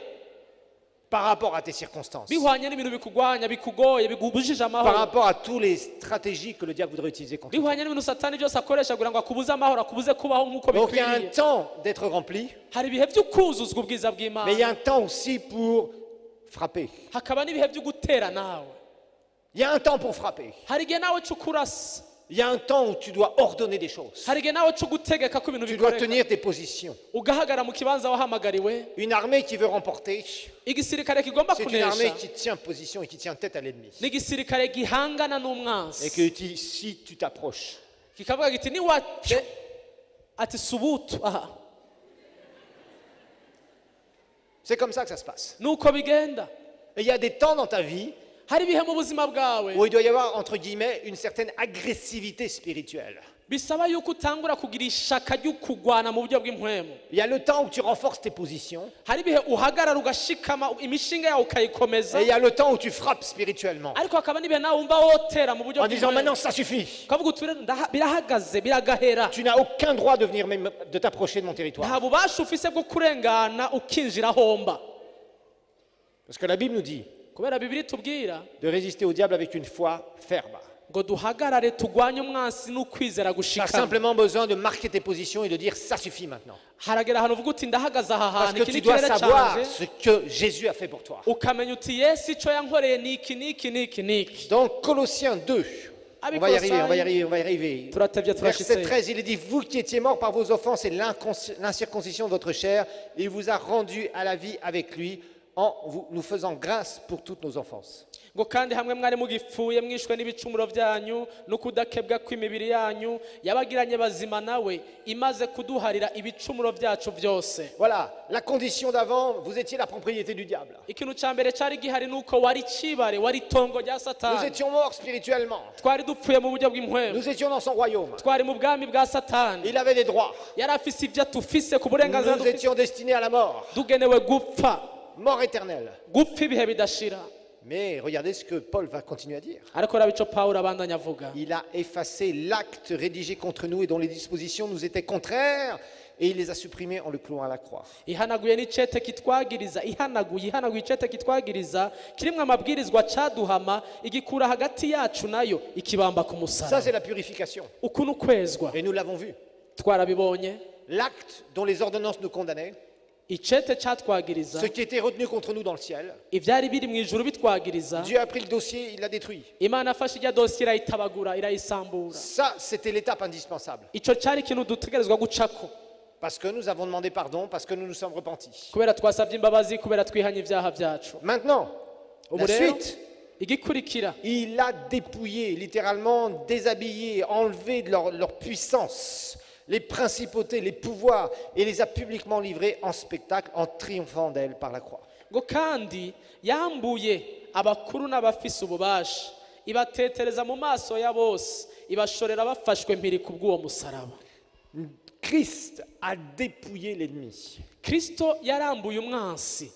par rapport à tes circonstances, bihwanye n'ibintu bikugwanya, bikugoye, bigubujije par amahoro, rapport à toutes les stratégies que le diable voudrait utiliser contre toi. bihwanye n'ibintu satani byose akoresha kugira ngo akubuze amahoro, akubuze kubaho nk'uko Donc il y a un bikwiriye. temps d'être rempli, Hari ibihe byo kuzuzwa ubwiza mais il y a bw'Imana, un temps aussi pour frapper. hakaba n'ibihe byo gutera nawe. Il y a un temps pour frapper. Hari igihe nawe cyo kurasa, Il y a un temps où tu dois ordonner des choses. hari igihe nawe cyo gutegeka ko ibintu Tu dois bikoreka, tenir tes positions. ugahagara mu kibanza wahamagariwe. Une armée qui veut remporter, Igisirikare kigomba c'est une armée kunesha qui tient position et qui tient tête à l'ennemi. ni igisirikare gihangana Et n'umwansi, que si tu t'approches, kikavuga giti niwate ati subutu aha, c'est comme ça que ça se passe. nuko bigenda. Et il y a des temps dans ta vie Hari ibihe mu buzima bwawe où il doit y avoir, entre guillemets, une certaine agressivité spirituelle. bisaba yuko utangura kugira ishaka ryo kugwana mu buryo bw'impwemu. Il y a le temps où tu renforces tes positions. Hari ibihe uhagarara ugashikama imishinga yawe ukayikomeza, Et il y a le temps où tu frappes spirituellement. ariko hakaba n'ibihe nawe wumva wotera mu buryo En disant maintenant bw'impwemu ça suffit. ukavuga uti rero birahagaze, biragahera. Tu n'as aucun droit de venir même de t'approcher de mon territoire. Nta bubasha ufise bwo kurengana ukinjira homba, Parce que la Bible nous dit kubera Bibiri tubwira de résister au diable avec une foi ferme. ngo duhagarare tugwanye umwansi n'ukwizera Tu as gushikama. simplement besoin de marquer tes positions et de dire ça suffit maintenant. Haragera ahantu uvuga uti ndahagaze aha Parce hantu, que iki tu ni dois ikirere savoir canje, ce que Jésus a fait pour toi. ukamenya uti Yesu icyo yankoreye ni iki n'iki n'iki n'iki. Donc Colossiens 2, on va y arriver, on va y arriver, on va y arriver. Turatevye Verset turashitse. 13, il est dit, vous qui étiez morts par vos offenses et l'incirconcision de votre chair, il vous a rendu à la vie avec lui en nous faisant grâce pour toutes nos offenses. ngo kandi hamwe mwari mugipfuye mwishwe n'ibicumuro byanyu no kudakebwa kw'imibiri yanyu, yabagiranye bazima nawe imaze kuduharira ibicumuro byacu byose. Voilà, la condition d'avant, vous étiez la propriété du diable. Ikintu cya mbere cyari gihari nuko wari cibare, wari itongo rya Nous Satani. étions morts spirituellement. Twari dupfuye mu buryo bw'impwemu, Nous étions dans son royaume. twari mu bwami bwa Satani. Il avait des droits. Yari afise ibyo atufise ku burenganzira Nous dufise, étions destinés à la mort, dugenewe gupfa, mort éternelle. gupfa ibihe bidashira. Mais regardez ce que Paul va continuer à dire. Ariko raba ico Pawulo abandanya avuga, Il a effacé l'acte rédigé contre nous et dont les dispositions nous étaient contraires, et il les a supprimés en le clouant à la croix. ihanaguye n'icete kitwagiriza, ihanaguye icete kitwagiriza kirimwe amabwirizwa caduhama, igikura hagati yacu nayo ikibamba ku Ça, musaraba. c'est la purification. Uku n'ukwezwa Et nous l'avons vu. twarabibonye. L'acte dont les ordonnances nous condamnaient, Icete catwagiriza, ce qui était retenu contre nous dans le ciel, ivyari biri mu ijuru bitwagiriza, Dieu a pris le dossier, il l'a détruit. Imana afashe ijya dosiye irayitabagura, irayisambura. Ça, c'était l'étape indispensable. Ico cari ikintu dutegerezwa gucako, Parce que nous avons demandé pardon, parce que nous nous sommes repentis. kubera twasabye imbabazi, kubera twihanye ibyaha byacu. Maintenant, Ubu la rero suite, igikurikira, il a dépouillé, littéralement déshabillé, enlevé de leur puissance, les principautés, les pouvoirs, et les a publiquement livrés en spectacle en triomphant d'elle par la croix. ngo kandi yambuye abakuru n'abafise ububasha, ibatetereza mu maso ya bose, ibashorera bafashwe mpiri ku bw'uwo musaraba. Christ a dépouillé l'ennemi. Kristo yarambuye umwansi.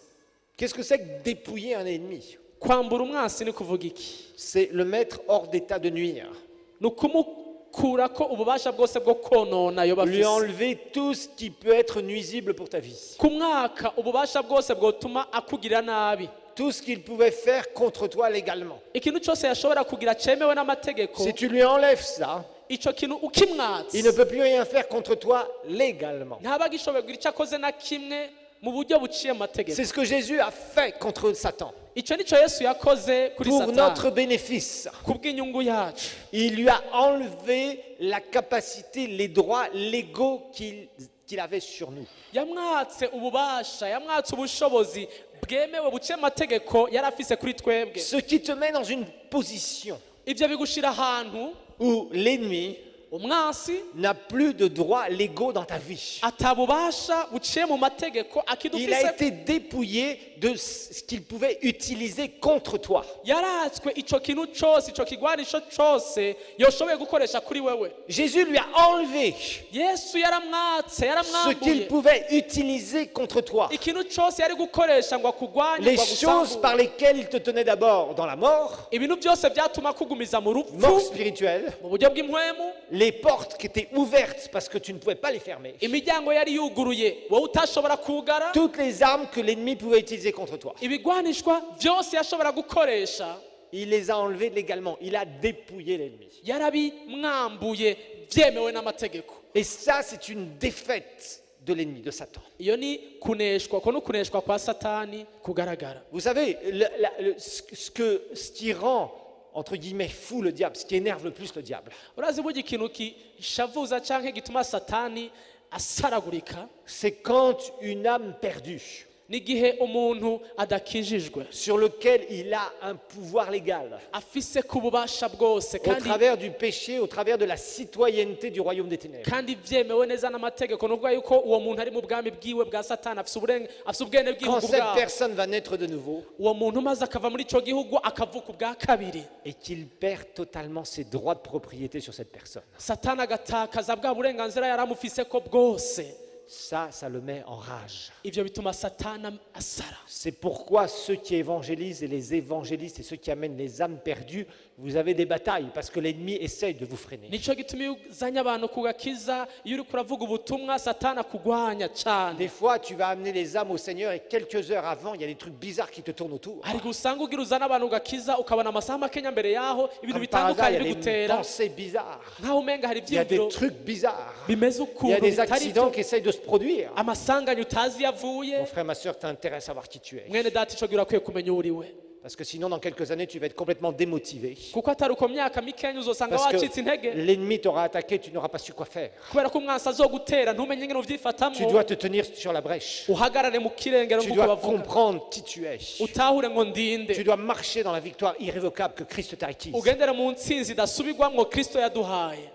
Qu'est-ce que c'est que dépouiller un ennemi? Kwambura umwansi ni kuvuga iki? C'est le mettre hors d'état de nuire. Ni ukumukurako ububasha bwose bwo konona ayo Lui bafise, enlever tout ce qui peut être nuisible pour ta vie. kumwaka ububasha bwose bwotuma akugirira nabi, Tout ce qu'il pouvait faire contre toi légalement. ikintu cyose yashobora kugira cemewe n'amategeko. Si tu lui enlèves ça, icyo kintu ukimwatse il ne peut plus rien faire contre toi légalement. ntaba agishoboye kugira icyo akoze na kimwe mu buryo buciye mu mategeko. C'est ce que Jésus a fait contre Satan. icyo nicyo yesu yakoze kuri Pour notre satani bénéfice, ku bw'inyungu yacu. il lui a enlevé la capacité, les droits légaux qu'il avait sur nous. yamwatse ububasha, yamwatse ubushobozi bwemewe buciye amategeko yari afise kuri twebwe. Ce qui te met dans une position ibyo bigushira ahantu où l'ennemi umwansi n'a plus de droits légaux dans ta vie. atabubasha buciye mu mategeko Il a akidufise. été dépouillé de ce qu'il pouvait utiliser contre toi. yaratswe icyo kintu cyose, icyo kigwanisho cyose yoshoboye gukoresha kuri wewe. Jésus lui a enlevé yesu yaramwatse, ce qu'il yaramwambuye pouvait utiliser contre toi. ikintu cyose yari gukoresha ngo akugwanye, Les ngo choses agusambure. par lesquelles il te tenait d'abord dans la mort, ibintu byose byatuma kugumiza mu mort rupfu spirituelle, mu buryo bw'impwemu. les portes qui étaient ouvertes parce que tu ne pouvais pas les fermer, imiryango yari yuguruye wowe utashobora kugara. toutes les armes que l'ennemi pouvait utiliser contre toi, ibigwanishwa byose yashobora gukoresha il les a enlevés légalement, il a dépouillé l'ennemi. yarabimwambuye byemewe n'amategeko. Et ça, c'est une défaite de l'ennemi, de Satan. iyo ni kuneshwa, ko kuneshwa kwa satani kugaragara. Vous savez, ce qui rend, entre guillemets, fou le diable, ce qui énerve le plus le diable, urazi burya ikintu kishavuza cyangwa gituma satani asaragurika c'est quand une âme perdue, n'igihe umuntu adakijijwe sur lequel il a un pouvoir légal, afise ku bubasha bwose au kandi travers du péché, au travers de la citoyenneté du royaume des ténèbres. kandi byemewe neza n'amategeko, n'ubwo yuko uwo muntu ari mu bwami bwiwe bwa satani, afise ubwene Quand bw'igihugu cette bwawe. personne va naître de nouveau uwo muntu maze akava muri icyo gihugu akavuka ubwa kabiri, et qu'il perd totalement ses droits de propriété sur cette personne, satani agatakaza bwa burenganzira yari amufise ko bwose. ça le met en rage. ibyo bituma satani asara. C'est pourquoi ceux qui évangélisent et les évangélistes et ceux qui amènent les âmes perdues, vous avez des batailles parce que l'ennemi essaye de vous freiner. nicyo gituma iyo uzanye abantu ku gakiza, iyo uri kuravuga ubutumwa satani akugwanya cyane. Des fois, tu vas amener les âmes au Seigneur et quelques heures avant, il y a des trucs bizarres qui te tournent autour. ariko usanga ugira uzana abantu ku gakiza ukabona amasaha makenya mbere yaho ibintu Comme par hasard, bitandukanye il y biri a des gutera pensées bizarres. nkaho umenga hari Il y a des ibyiyumviro trucs bizarres. bimeze Il y a ukuntu des bitari accidents byo, qui essayent de se produire. amasanganya utazi yavuye. Mon frère, ma soeur, t'as intérêt à savoir qui tu es. mwene data icyo gihe urakwiye kumenya uwo uri we, Parce que sinon, dans quelques années, tu vas être complètement démotivé. kuko atari uko myaka mikenya uzosanga Parce wacitse que intege l'ennemi t'aura attaqué, tu n'auras pas su quoi faire. kubera ko umwansi azogutera ntumenye ingene Tu uvyifatamwo. dois te tenir sur la brèche. uhagarare mu kirengero Tu nk'uko dois bavuga, comprendre qui tu es. utahure ngo Tu ndinde, dois marcher dans la victoire irrévocable que Christ t'a acquise. ugendere mu ntsinzi idasubirwamwo kristo yaduhaye.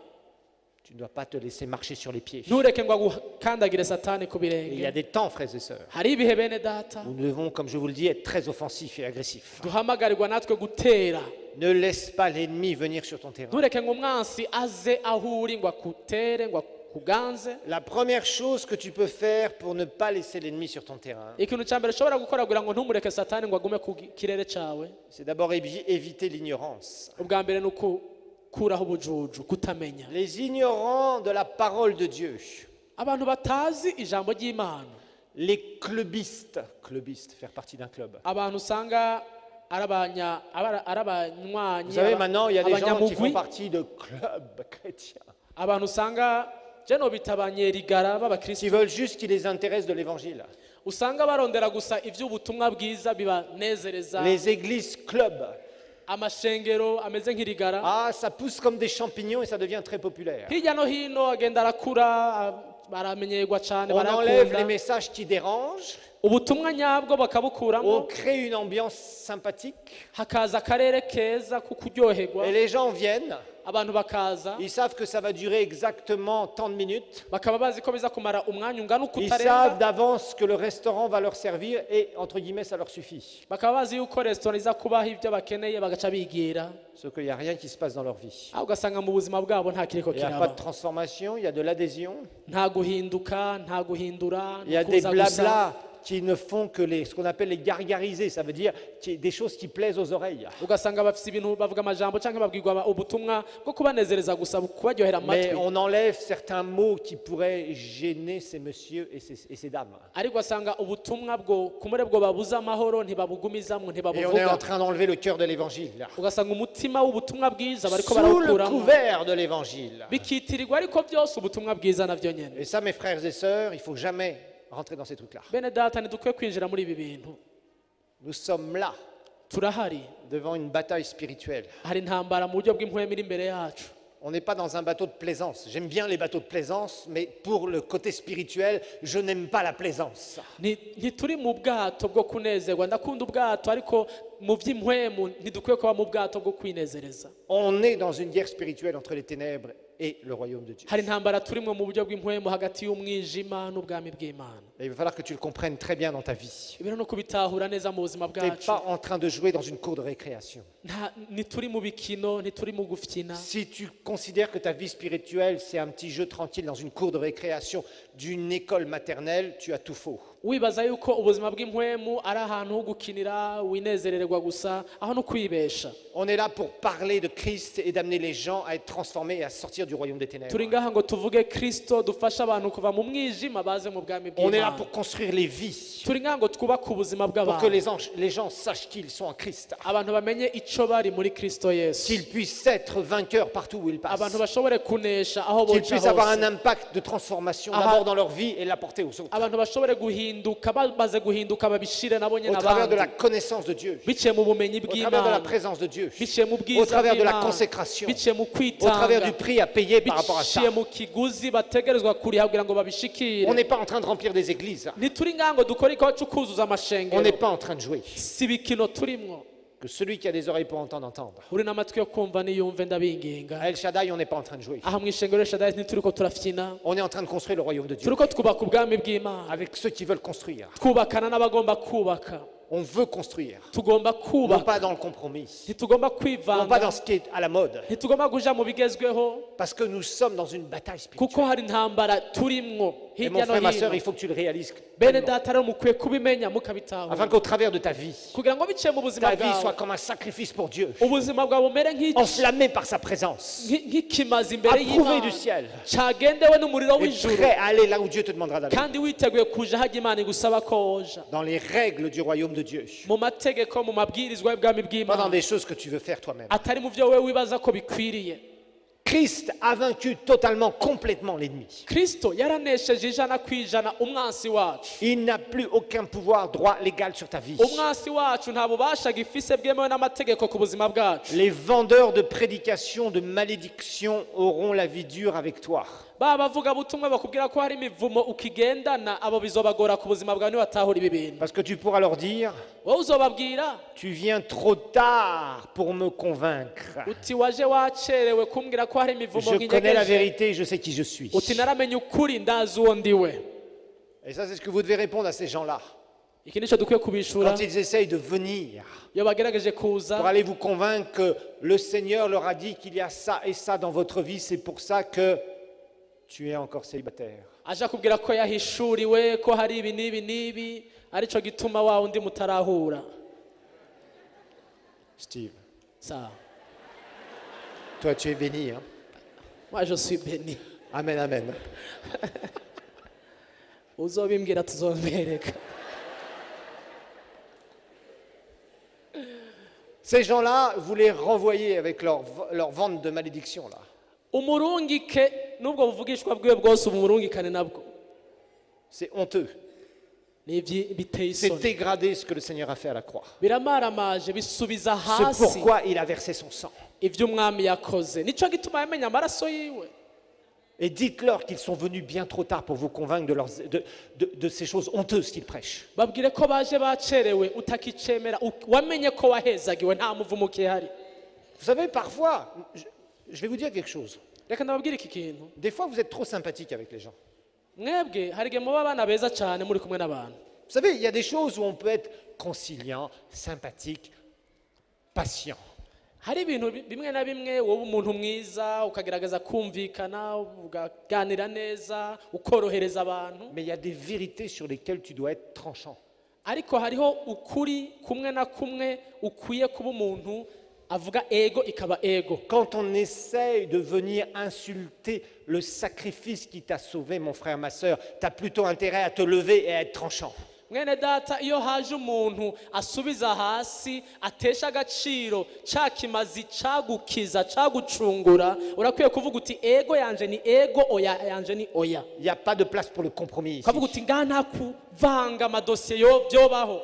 Tu ne dois pas te laisser marcher sur les pieds. ntureke ngo agukandagire satani ku Et il y a birenge. des temps, frères et sœurs, hari ibihe bene data où nous devons, comme je vous le dis, être très offensifs et agressifs. duhamagarirwa natwe gutera. Ne laisse pas l'ennemi venir sur ton terrain. ntureke ngo umwansi aze aho uri ngo akutere ngo akuganze. La première chose que tu peux faire pour ne pas laisser l'ennemi sur ton terrain, ikintu cya mbere ushobora gukora kugira ngo ntumureke satani ngo agume ku kirere cyawe, c'est d'abord éviter l'ignorance. ubwa mbere ni ukuraho ubujuju, kutamenya. Les ignorants de la parole de Dieu, abantu batazi ijambo ry'Imana, les clubistes, faire partie d'un club. abantu usanga ari abanywanyi, Vous savez, maintenant, il y a des gens qui font abanyamugwi, partie de clubs chrétiens, abantu usanga jeno bita abanyerigara qui b'abakristo, veulent juste qu'il les intéresse de l'évangile. usanga barondera gusa iby'ubutumwa bwiza bibanezereza. Les églises clubs, amashengero ameze nk'irigara, ça pousse comme des champignons et ça devient très populaire. hirya no hino agenda arakura, baramenyerwa cyane, On enlève les barakunda messages qui dérangent, ubutumwa nyabwo on bakabukuramo, crée une ambiance sympathique hakaza akarere keza ko kuryoherwa, et les gens viennent. abantu bakaza Ils savent que ça va durer exactement tant de minutes. bakaba bazi ko biza kumara umwanya ungana Ils ukutarenga, savent d'avance que le restaurant va leur servir et, entre guillemets, ça leur suffit. bakaba bazi yuko resitora iza kubaha ibyo bakeneye bagaca bigira, Sauf qu'il n'y a rien qui se passe dans leur vie. aho ugasanga mu buzima bwabo nta kiriko Il n'y a pas kiraba, de transformation, il y a de l'adhésion, nta guhinduka, nta guhindura, il y a nta des kuza gusa, blabla qui ne font que ce qu'on appelle les gargariser, ça veut dire des choses qui plaisent aux oreilles. ugasanga bafite ibintu bavuga amajambo cyangwa babwirwa ubutumwa bwo kubanezereza gusa kubaryohera Mais amatwi on enlève certains mots qui pourraient gêner ces messieurs et ces dames. ariko ugasanga ubutumwa bwo kumure bwo babuza amahoro ntibabugumizamwo Et on est en ntibabuvuga train d'enlever le cœur de l'évangile. ugasanga umutima w'ubutumwa bwiza bariko Sous le barawukuramo couvert de l'évangile. bikitirirwa ariko byose ubutumwa bwiza navyo nyene Et ça, mes frères et sœurs, il ne faut jamais rentrer dans ces trucs-là. bene data ntidukwiye kwinjira muri ibi bintu Nous sommes là, turahari devant une bataille spirituelle. hari intambara mu buryo bw'impwemu iri imbere yacu On n'est pas dans un bateau de plaisance. J'aime bien les bateaux de plaisance, mais pour le côté spirituel, je n'aime pas la plaisance. ntituri mu bwato bwo kunezerwa ndakunda ubwato ariko mu by'impwemu ntidukwiye kuba mu bwato bwo kwinezereza On est dans une guerre spirituelle entre les ténèbres et le royaume de Dieu. hari intambara turimwe mu buryo bw'impwemu hagati y'umwijima n'ubwami bw'imana Et il va falloir que tu le comprennes très bien dans ta vie. ibintu no kubitahura neza mu buzima Tu n'es bwacu pas en train de jouer dans une cour de récréation. ntituri mu bikino ntituri mu gufyina Si tu considères que ta vie spirituelle, c'est un petit jeu tranquille dans une cour de récréation d'une école maternelle, tu as tout faux. wibaza yuko ubuzima bw'impwemu ari ahantu ho gukinira winezererwa gusa aho no kwibesha On est là pour parler de Christ et d'amener les gens à être transformés et à sortir du royaume des ténèbres. turi ngaha ngo tuvuge kristo dufashe abantu kuva mu mwijima baze mu bwami On est là bw'imana pour construire les vies, turi ngaha ngo twubake ubuzima pour que bw'abantu les gens sachent qu'ils sont en Christ, abantu bamenye ico bari muri kristo yesu qu'ils puissent être vainqueurs partout où ils passent, abantu bashobore kunesha aho qu'ils boca puissent avoir un hose impact de transformation Aha. d'abord dans leur vie et l'apporter aux autres, abantu bashobore guhinduka bamaze guhinduka babishire nabo nyene au travers de la abandi connaissance de Dieu, biciye mu bumenyi au travers de la bw'imana présence de Dieu, biciye mu au bwiza travers de la bw'Imana, consécration, biciye mu au travers kwitanga du prix à payer par rapport à ça. biciye mu kiguzi bategerezwa kuriha kugira ngo On babishikire n'est pas en train de remplir des églises, ntituri ngaha ngo dukore ikawa cyo kuzuza on n'est amashengero pas en train de jouer. si ibikino turimwo Que celui qui a des oreilles pour entendre, entende. uri n'amatwi yo kumva niyumve ndabinginga À El Shaddai, on n'est pas en train de jouer. aha mu ishengero shadai ntituriko turafyina On est en train de construire le royaume de Dieu turiko twubaka ubwami bw'imana avec ceux qui veulent construire. twubakana n'abagomba kubaka On veut construire, tugomba non kubaka pas dans le compromis, ntitugomba non pas kwivanga dans ce qui est à la mode, ntitugomba kuja mu bigezweho parce que nous sommes dans une bataille kuko spirituelle. hari intambara turimwo Et mon hirya no frère, ma soeur, hino il faut que tu le réalises. bene pleinement. data rero mukwiye kubimenya Afin mukabitahura qu'au travers de ta vie, kugira ngo biciye mu buzima ta vie soit bwawe comme un sacrifice pour Dieu, ubuzima bwawe bumere enflammé par sa présence, nk'ikimazi imbere approuvé du y'imana ciel, cagendewe n'umuriro et w'ijuru prêt à aller là où Dieu te demandera d'aller, kandi witeguye kuja hajya imana igusaba ko woja dans les règles du royaume de Dieu, mu mategeko mu mabwirizwa y'ubwami pas dans bw'imana des choses que tu veux faire toi-même. atari mu byo wowe wibaza ko bikwiriye Christ a vaincu totalement, complètement l'ennemi. kristo yaranesheje ijana ku ijana umwansi wacu Il n'a plus aucun pouvoir droit légal sur ta vie. umwansi wacu nta bubasha gifise bwemewe n'amategeko ku buzima bwacu Les vendeurs de prédication, de malédiction auront la vie dure avec toi. ba bavuga butumwa bakubwira ko hari imivumo ukigendana abo bizobagora ku buzima bwawe nibatahura ibi bintu Parce que tu pourras leur dire, wowe uzobabwira tu viens trop tard pour me convaincre. uti waje wacerewe kumbwira ko hari imivumo Je connais la nkinyegeje vérité, je sais qui je suis. uti naramenye ukuri ndazi uwo ndiwe Et ça, c'est ce que vous devez répondre à ces gens-là. iki nicyo dukwiye kubishura Quand ils essayent de venir iyo bagerageje pour kuza aller vous convaincre que le Seigneur leur a dit qu'il y a ça et ça dans votre vie, c'est pour ça que tu es encore célibataire. aje akubwira ko yahishuriwe ko hari ibi n'ibi n'ibi aricyo gituma wa undi mutarahura Steve, sawa toi tu es béni. Hein? moi je suis béni Amen, amen. uzobimbwira tuzombereka Ces gens-là, vous les renvoyez avec leur vente de malédiction là. umurungike nubwo buvugishwa bwiwe bwose umurungikane nabwo C'est honteux. ni biteye C'est isoni dégradé ce que le Seigneur a fait à la croix. biramaramaje bisubiza C'est hasi pourquoi il a versé son sang. ibyo umwami yakoze nicyo gituma yamenya amaraso yiwe Et dites-leur qu'ils sont venus bien trop tard pour vous convaincre de ces choses honteuses qu'ils prêchent. babwire ko baje bacerewe utakicemera wamenye ko wahezagiwe nta muvumo ukihari Vous savez, parfois, je vais vous dire quelque chose. reka ndababwire iki kintu Des fois, vous êtes trop sympathique avec les gens. mwebwe hari igihe muba abana beza cyane muri kumwe n'abantu Vous savez, il y a des choses où on peut être conciliant, sympathique, patient. hari ibintu bimwe na bimwe wowe umuntu mwiza ukagerageza kumvikana ukaganira neza ukorohereza abantu, Mais il y a des vérités sur lesquelles tu dois être tranchant. ariko hariho ukuri kumwe na kumwe ukwiye kuba umuntu avuga ego ikaba ego. Quand on essaye de venir insulter le sacrifice qui t'a sauvé, mon frère, ma sœur, tu as plutôt intérêt à te lever et à être tranchant. Mwene data, iyo haje umuntu asubiza hasi atesha agaciro cya kimazi cagukiza cagucungura, urakwiye kuvuga uti ego yanje ni ego, oya yanje ni oya. Il n'y a pas de place pour le compromis ici. Ukavuga uti ngaha nta kuvanga amadosiye yo byobaho.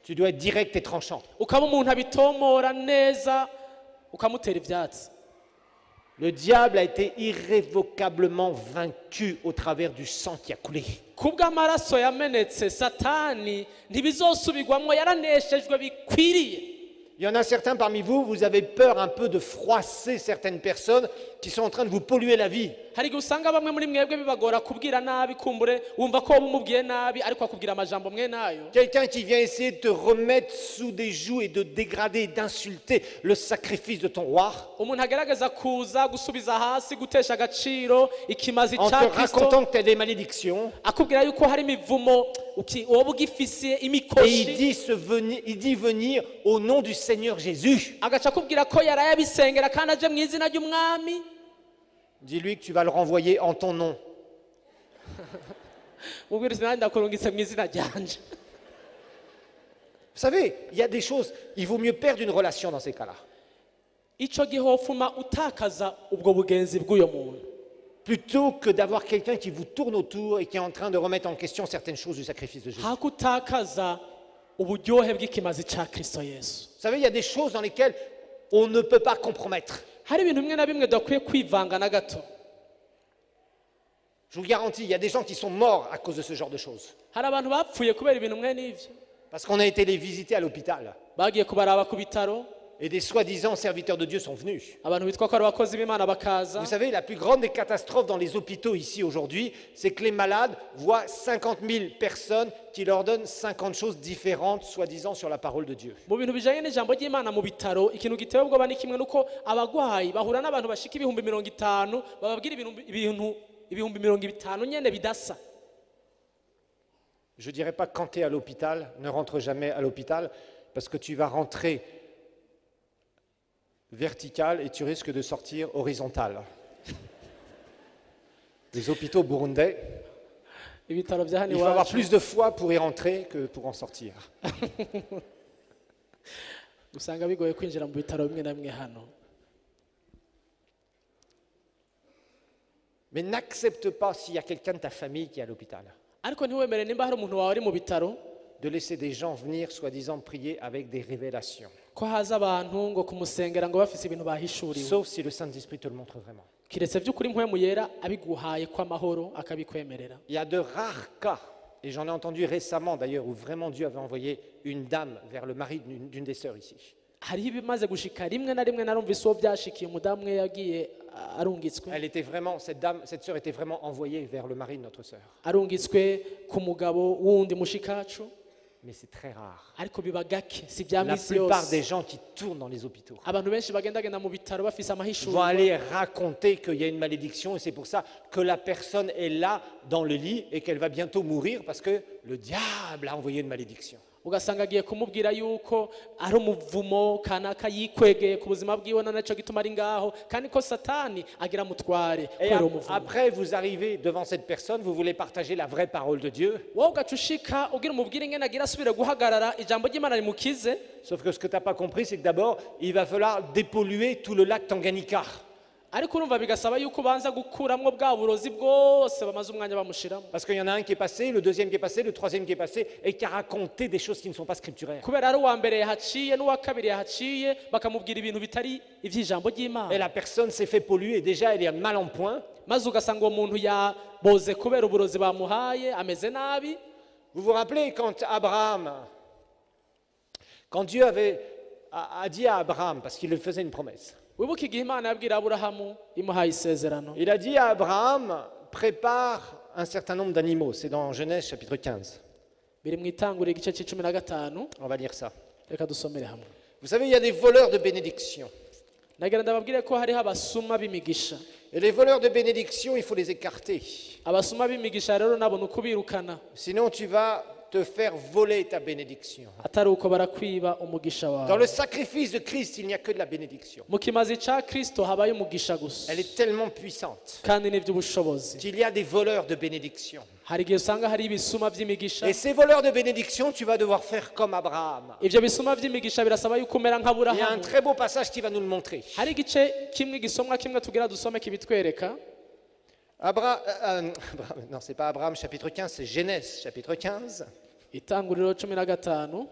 Tu dois être direct et tranchant. Ukaba umuntu abitomora neza ukamutera ivyatsi. Le diable a été irrévocablement vaincu au travers du sang qui a coulé. Kubw'amaraso yamenetse Satani ntibizosubirwamwo, yaraneshejwe bikwiriye. Il y en a certains parmi vous, vous avez peur un peu de froisser certaines personnes qui sont en train de vous polluer la vie. Hari igihe usanga bamwe muri mwebwe bibagora kubwira nabi, kumbure wumva ko umubwiye nabi ariko akubwira amajambo mwe nayo. Quelqu'un qui vient essayer de te remettre sous des jougs et de dégrader, d'insulter le sacrifice de ton roi, Umuntu agerageza kuza gusubiza hasi gutesha agaciro ikimazi en te ca Kristo, racontant que tu as des malédictions. akubwira yuko hari imivumo woba ugifise Et imikoshi, il dit venir au nom du Seigneur Jésus. agaca akubwira ko yaraye abisengera kandi aje mu izina ry'umwami. Dis-lui que tu vas le renvoyer en ton nom. Mubwire uti nanjye ndakurungitse mu izina ryanje. Vous savez, il y a des choses, il vaut mieux perdre une relation dans ces cas-là, Ico gihe hofuma utakaza ubwo bugenzi bw'uyo muntu, plutôt que d'avoir quelqu'un qui vous tourne autour et qui est en train de remettre en question certaines choses du sacrifice de Jésus. hako utakaza uburyohe bw'ikimazi ca Kristo Yesu. Vous savez, il y a des choses dans lesquelles on ne peut pas compromettre. Hari ibintu bimwe na bimwe dukwiye kwivanga na gato. Je vous garantis, il y a des gens qui sont morts à cause de ce genre de choses. Hari abantu bapfuye kubera ibintu mwe n'ivyo, Parce qu'on a été les visiter à l'hôpital. bagiye kubaraba ku bitaro, Et des soi-disant serviteurs de Dieu sont venus. abantu bitwa ko ari abakozi b'Imana bakaza. Vous savez, la plus grande des catastrophes dans les hôpitaux ici aujourd'hui, c'est que les malades voient 50 000 personnes qui leur donnent 50 choses différentes, soi-disant, sur la parole de Dieu. Mu bintu bijanye n'ijambo ry'Imana mu bitaro, ikintu giteye ubwoba ni kimwe nuko abagwayi bahura n'abantu bashika 50,000 bababwira ibihumbi 50 nyene bidasa. Je ne dirais pas que quand tu es à l'hôpital, ne rentre jamais à l'hôpital, parce que tu vas rentrer vertical et tu risques de sortir horizontal. Les hôpitaux burundais, Ibitaro vya hano il faut avoir iwacu plus de foi pour y rentrer que pour en sortir. usanga bigoye kwinjira mu bitaro bimwe na bimwe hano. Mais n'accepte pas s'il y a quelqu'un de ta famille qui est à l'hôpital, Ariko ntiwemere nimba hari umuntu wawe ari mu bitaro de laisser des gens venir soi-disant prier avec des révélations. ko haza abantu ngo kumusengera ngo bafise ibintu bahishuriwe, Sauf si le Saint-Esprit te le montre vraiment. kiretse by'ukuri mpwemu yera abiguhaye kw'amahoro akabikwemerera. Il y a de rares cas, et j'en ai entendu récemment d'ailleurs, où vraiment Dieu avait envoyé une dame vers le mari d'une des sœurs ici. Hariho ibimaze gushika rimwe na rimwe narumvise uwo byashikiye, umudamu umwe yagiye arungitswe Elle était vraiment, cette sœur était vraiment envoyée vers le mari de notre sœur. arungitswe ku mugabo wundi mushikacu, Mais c'est très rare. ariko biba gake, si bya La misi plupart yose. des gens qui tournent dans les hôpitaux Abantu benshi bagendagenda mu bitaro bafise vont amahishurwa, aller raconter qu'il y a une malédiction et c'est pour ça que la personne est là dans le lit et qu'elle va bientôt mourir parce que le diable a envoyé une malédiction. ugasanga agiye kumubwira yuko ari umuvumo kanaka yikwegeye ku buzima bwiwe, na naco gituma ari ngaho, kandi ko Satani agira mutware Et kubera umuvumo. après, vous arrivez devant cette personne, vous voulez partager la vraie parole de Dieu. Wowe ugaca ushika ugira umubwire ingene agira asubire guhagarara ijambo ry'Imana rimukize, Sauf que ce que tu n'as pas compris, c'est que d'abord, il va falloir dépolluer tout le lac Tanganyika. ariko urumva bigasaba yuko ubanza gukuramwo bwa burozi bwose bamaze umwanya bamushiramo, Parce qu'il y en a un qui est passé, le deuxième qui est passé, le troisième qui est passé, et qui a raconté des choses qui ne sont pas scripturaires. kubera ari uwa mbere yahaciye n'uwa kabiri yahaciye bakamubwira ibintu bitari ivy'ijambo Et ry'Imana, la personne s'est fait polluer, et déjà elle est mal en point. maze ugasanga uwo muntu yaboze kubera uburozi bamuhaye, ameze nabi. Vous vous rappelez quand Dieu a dit à Abraham, parce qu'il lui faisait une promesse, Wibuke igihe Imana yabwira Aburahamu imuhaye isezerano, il a dit à Abraham, prépare un certain nombre d'animaux. C'est dans Genèse chapitre 15. biri mu Itanguriro igice c'icumi na gatanu, On va lire ça. reka dusomere hamwe. Vous savez, il y a des voleurs de bénédiction. nagira ndababwire ko hariho abasuma b'imigisha. Et les voleurs de bénédiction, il faut les écarter. Abasuma b'imigisha rero nabona ukubirukana, Sinon, tu vas te faire voler ta bénédiction. atari uko barakwiba umugisha Dans wawe. le sacrifice de Christ, il n'y a que de la bénédiction. Mu kimazi ca Kristo habaye umugisha gusa, Elle est tellement puissante kandi n'ivy'ubushobozi. qu'il y a des voleurs de bénédiction. Hari igihe usanga hari ibisuma vy'imigisha, Et ces voleurs de bénédiction, tu vas devoir faire comme Abraham. ivyo bisuma vy'imigisha birasaba yuko umera Il y a un nk'Aburahamu. très beau passage qui va nous le montrer. Hari igice kimwe gisomwa kimwe tugira dusome kibitwereka. Non, c'est pas Abraham chapitre 15, c'est Genèse chapitre 15. Itanguriro 15.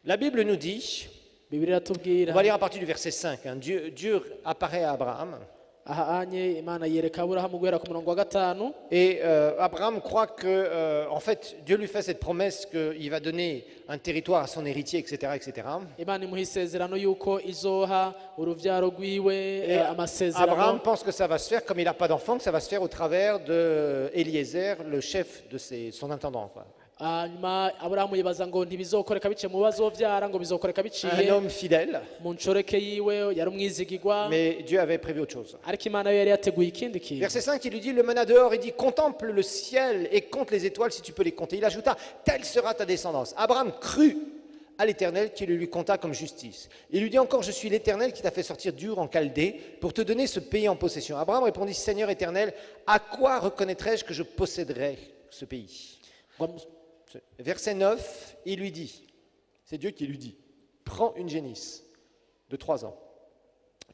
La Bible nous dit, Bibiliya on tubwira, va lire à partir du verset 5, hein, Dieu apparaît à Abraham. aha anye Imana yereka Aburahamu guhera ku murongo wa 5. Et Abraham croit que, en fait, Dieu lui fait cette promesse qu'il va donner un territoire à son héritier, etc., etc. Imana imuha isezerano yuko izoha uruvyaro rwiwe Et Abraham amasezerano. pense que ça va se faire, comme il n'a pas d'enfant, que ça va se faire au travers de Eliezer, le chef de son intendant, quoi. Hanyuma Aburahamu yibaza ngo ntibizokoreka biciye mu bazovyara, ngo bizokoreka Un biciye homme fidèle, mu ncoreke yiwe, yari umwizigirwa, mais Dieu avait prévu autre chose. ariko Imana yo yari yateguye ikindi kintu. Verset 5, il lui dit, le mena dehors, il dit, contemple le ciel et compte les étoiles si tu peux les compter. Il ajouta, telle sera ta descendance. Abraham crut à l'Éternel qui le lui compta comme justice. Il lui dit encore, je suis l'Éternel qui t'a fait sortir d'Ur en Chaldée pour te donner ce pays en possession. Abraham répondit, Seigneur Éternel, à quoi reconnaîtrai-je que je posséderai ce pays? Verset 9, il lui dit, c'est Dieu qui lui dit, prends une génisse de 3 ans,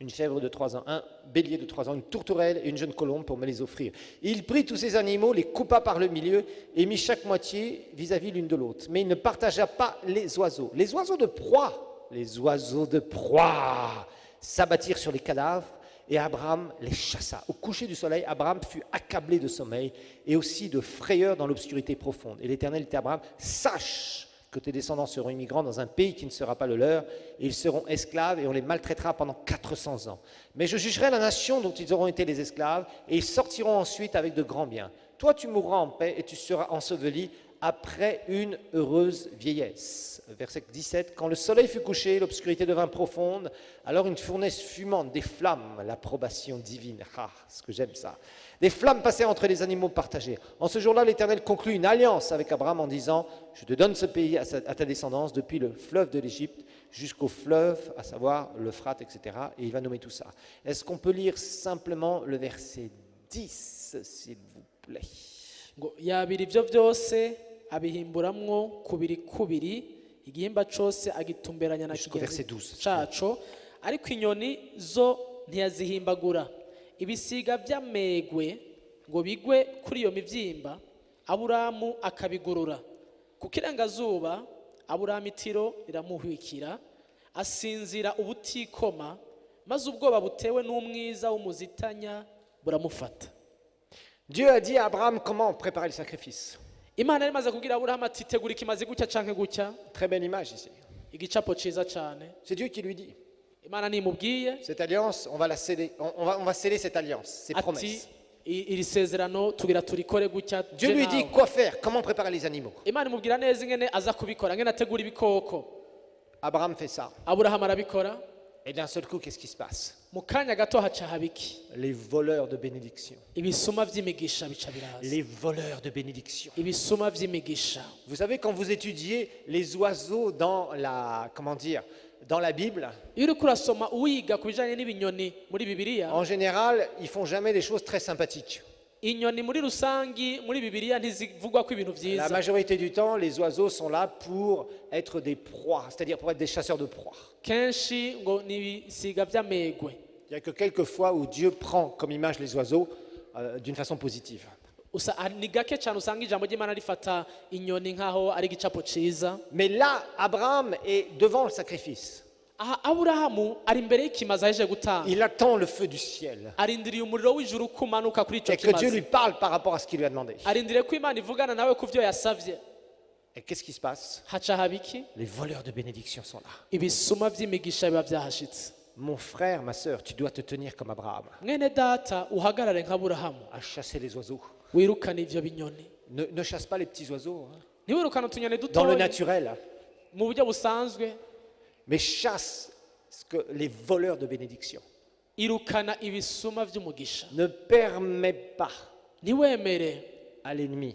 une chèvre de 3 ans, un bélier de 3 ans, une tourterelle et une jeune colombe pour me les offrir. Il prit tous ces animaux, les coupa par le milieu et mit chaque moitié vis-à-vis l'une de l'autre. Mais il ne partagea pas les oiseaux. Les oiseaux de proie s'abattirent sur les cadavres et Abraham les chassa. Au coucher du soleil, Abraham fut accablé de sommeil et aussi de frayeur dans l'obscurité profonde. Et l'Éternel dit à Abraham, sache que tes descendants seront immigrants dans un pays qui ne sera pas le leur, et ils seront esclaves et on les maltraitera pendant 400 ans. Mais je jugerai la nation dont ils auront été les esclaves et ils sortiront ensuite avec de grands biens. Toi, tu mourras en paix et tu seras enseveli après une heureuse vieillesse. Verset 17, quand le soleil fut couché, l'obscurité devint profonde, alors une fournaise fumante, des flammes, l'approbation divine, ce que j'aime ça, des flammes passèrent entre les animaux partagés. En ce jour-là, l'Éternel conclut une alliance avec Abraham en disant, je te donne ce pays à ta descendance depuis le fleuve de l'Égypte jusqu'au fleuve, à savoir l'Euphrate, etc. Et il va nommer tout ça. Est-ce qu'on peut lire simplement le verset 10, s'il vous plaît? ngo yabira ivyo vyose abihimburamwo kubiri igihimba cose agitumberanya na Jusqu'au verset kigenzi 12. caco, ariko inyoni zo ntiyazihimbagura. Ibisiga vy'amegwe ngo bigwe kuri iyo mivyimba, Aburahamu akabigurura. Ku kirengazuba Aburahamu itiro riramuhwikira, asinzira ubutikoma, maze ubwoba butewe n'umwiza w'umuzitanya buramufata. Dieu a dit à Abraham comment préparer le sacrifice. Imana yari imaze kubwira Aburahamu ati tegura ikimazi gutya canke gutya. Très belle image ici. Igicapo ciza cane. C'est Dieu qui lui dit. Imana nimubwiye Cette alliance, on va la sceller. On va sceller cette alliance, ces ati promesses. iri sezerano tugira turikore gutya. Dieu lui dit quoi faire, comment préparer les animaux. Imana imubwira neza ingene aza kubikora, ngene ategura ibikoko. Abraham fait ça. Aburahamu arabikora, Et d'un seul coup, qu'est-ce qui se passe? mu kanya gato haca habiki. Les voleurs de bénédiction. Ibisuma vy'imigisha bica biraza. Les voleurs de bénédiction. Ibisuma vy'imigisha. Vous savez, quand vous étudiez les oiseaux dans dans la Bible, Iyo uriko urasoma wiga ku bijanye n'ibinyoni muri Bibiliya, en général, ils font jamais des choses très sympathiques. inyoni muri rusangi muri Bibiliya ntizivugwa ko ibintu La vyiza. majorité du temps, les oiseaux sont là pour être des proies, c'est-à-dire pour être des chasseurs de proies. Kenshi ngo nibisiga vy'amegwe. Il n'y a que quelques fois où Dieu prend comme image les oiseaux d'une façon positive. Ni gake cyane usanga ijambo ry'Imana rifata inyoni nkaho ari igicapo ciza. Mais là, Abraham est devant le sacrifice. Aha Aburahamu ari imbere y'ikimazi aheje gutanga. Il attend le feu du ciel. Arindiriye umuriro w'ijuru kumanuka kuri ico Et que Dieu kimazi. lui parle par rapport à ce qu'il lui a demandé. Arindiriye ko Imana ivugana nawe ku vyo yasavye. Et qu'est-ce qui se passe? Haca habiki? Les voleurs de bénédiction sont là. Ibisuma vy'imigisha biba vyahashitse. Mon frère, ma sœur, tu dois te tenir comme Abraham, Mwene data uhagarare nk'Aburahamu, à chasser les oiseaux. wirukane ivyo binyoni. Ne chasse pas les petits oiseaux. Hein. Ntiwirukane utunyoni Dans le dutoya naturel, mu buryo busanzwe. mais chasse les voleurs de bénédiction. irukana ibisuma by'umugisha. Ne permets pas Ntiwemere à l'ennemi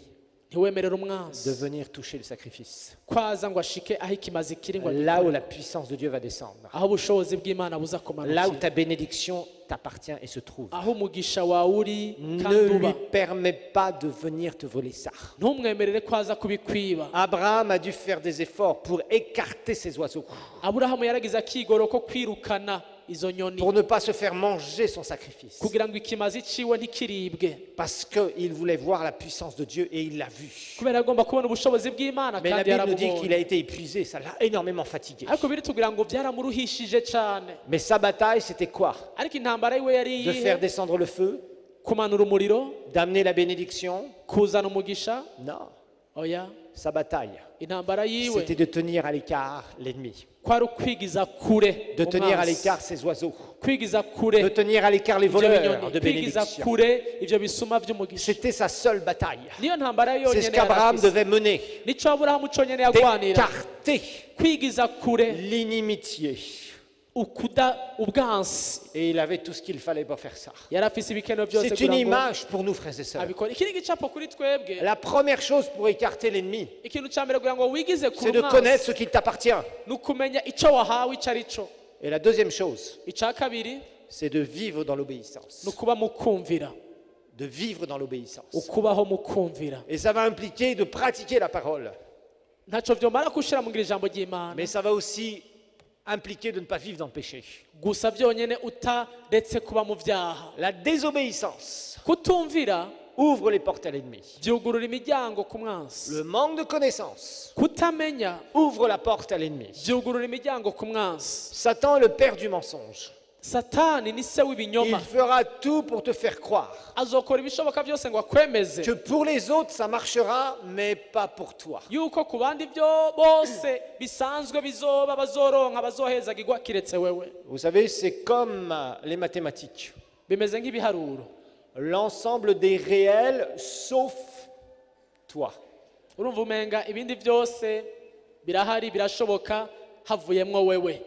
ntiwemerere de umwanzi venir toucher le sacrifice. kwaza ngo ashike aho ikimazi kiri ngo Là où agikore. la puissance de Dieu va descendre. Aho ubushobozi bw'Imana buza Là où kumanukira, ta bénédiction t'appartient et se trouve. aho umugisha wawe uri Ne kandi lui uba, permets pas de venir te voler ça. ntumwemerere kwaza kubikwiba. Abraham a dû faire des efforts pour écarter ces oiseaux, Aburahamu yaragize akigoro ko kwirukana izo nyoni pour ne pas se faire manger son sacrifice. kugira ngo ikimazi ciwe ntikiribwe, Parce qu'il voulait voir la puissance de Dieu et il l'a vu. kubera agomba kubona ubushobozi bw'Imana Mais la kandi Bible nous dit qu'il yarabubonye. a été épuisé, ça l'a énormément fatigué. Ariko biritubwira ngo byaramuruhishije cyane. Mais sa bataille, c'était quoi? Ariko intambara yiwe yari De faire iyihe? descendre le feu, Kumanura umuriro, d'amener la bénédiction? kuzana umugisha? Non. Oya, Sa bataille, intambara yiwe c'était de tenir à l'écart l'ennemi, kwari ukwigiza kure de tenir à umwanzi. l'écart ces oiseaux, Kwigiza de kure tenir à l'écart les ibyo voleurs binyoni, de kwigiza bénédiction. kure ibyo bisuma by'umugisha. C'était sa seule bataille. Niyo ntambara C'est yonyine ce qu'Abraham yarafise. devait mener, Nico Aburahamu cyonyine yagwanira, d'écarter kwigiza kure l'inimitié. ubwansi. Et il avait tout ce qu'il fallait pour faire ça. Yarafise ibikenewe byose C'est une kugira ngo image pour nous, frères et sœurs. abikore. Iki ni igicapo kuri twebwe. La première chose pour écarter l'ennemi, Ikintu cya mbere kugira ngo wigize c'est kure de connaître umwansi ce qui t'appartient. ni ukumenya icyo wahawe icyo ari cyo. Et la deuxième chose, Icya kabiri c'est de vivre dans l'obéissance. ni ukuba mu kumvira, De vivre dans l'obéissance. ukubaho mu kumvira. Et ça va impliquer de pratiquer la parole. Ntacyo byomara gushyira mu ngiro ijambo ry'Imana, Mais ça va aussi impliquer de ne pas vivre dans le péché. gusa byonyine utaretse kuba mu byaha. La désobéissance Kutumvira ouvre les portes à l'ennemi. byugurura imiryango ku mwansi. Le manque de connaissance Kutamenya ouvre la porte à l'ennemi. byugurura imiryango ku mwansi. Satan est le père du mensonge. Satani ni se Il w'ibinyoma, fera tout pour te faire croire azokora ibishoboka byose ngo akwemeze que pour les autres ça marchera, mais pas pour toi. yuko ku bandi byo bose bisanzwe bizoba bazoronka bazohezagirwa kiretse wewe. Vous savez, c'est comme les mathématiques. Bimeze nk'ibiharuro. L'ensemble des réels sauf toi. Urumva umenga ibindi byose birahari birashoboka havuyemwo wewe.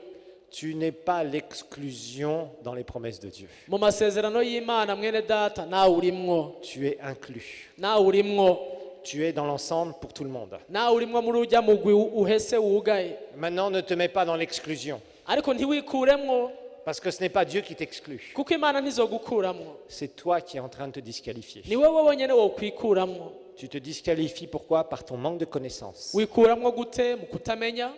Tu n'es pas l'exclusion dans les promesses de Dieu. Mu masezerano y'Imana mwene data nawe urimwo, Tu es inclus. nawe urimwo, Tu es dans l'ensemble pour tout le monde. nawe urimwo muri ujya mugwi uhese wugaye. Maintenant, ne te mets pas dans l'exclusion. Ariko ntiwikuremwo Parce que ce n'est pas Dieu qui t'exclut. kuko Imana ntizogukuramwo, C'est toi qui es en train de te disqualifier. ni wowe wonyine wokwikuramwo. Tu te disqualifies pourquoi? Par ton manque de connaissance Wikuramwo gute? Mu kutamenya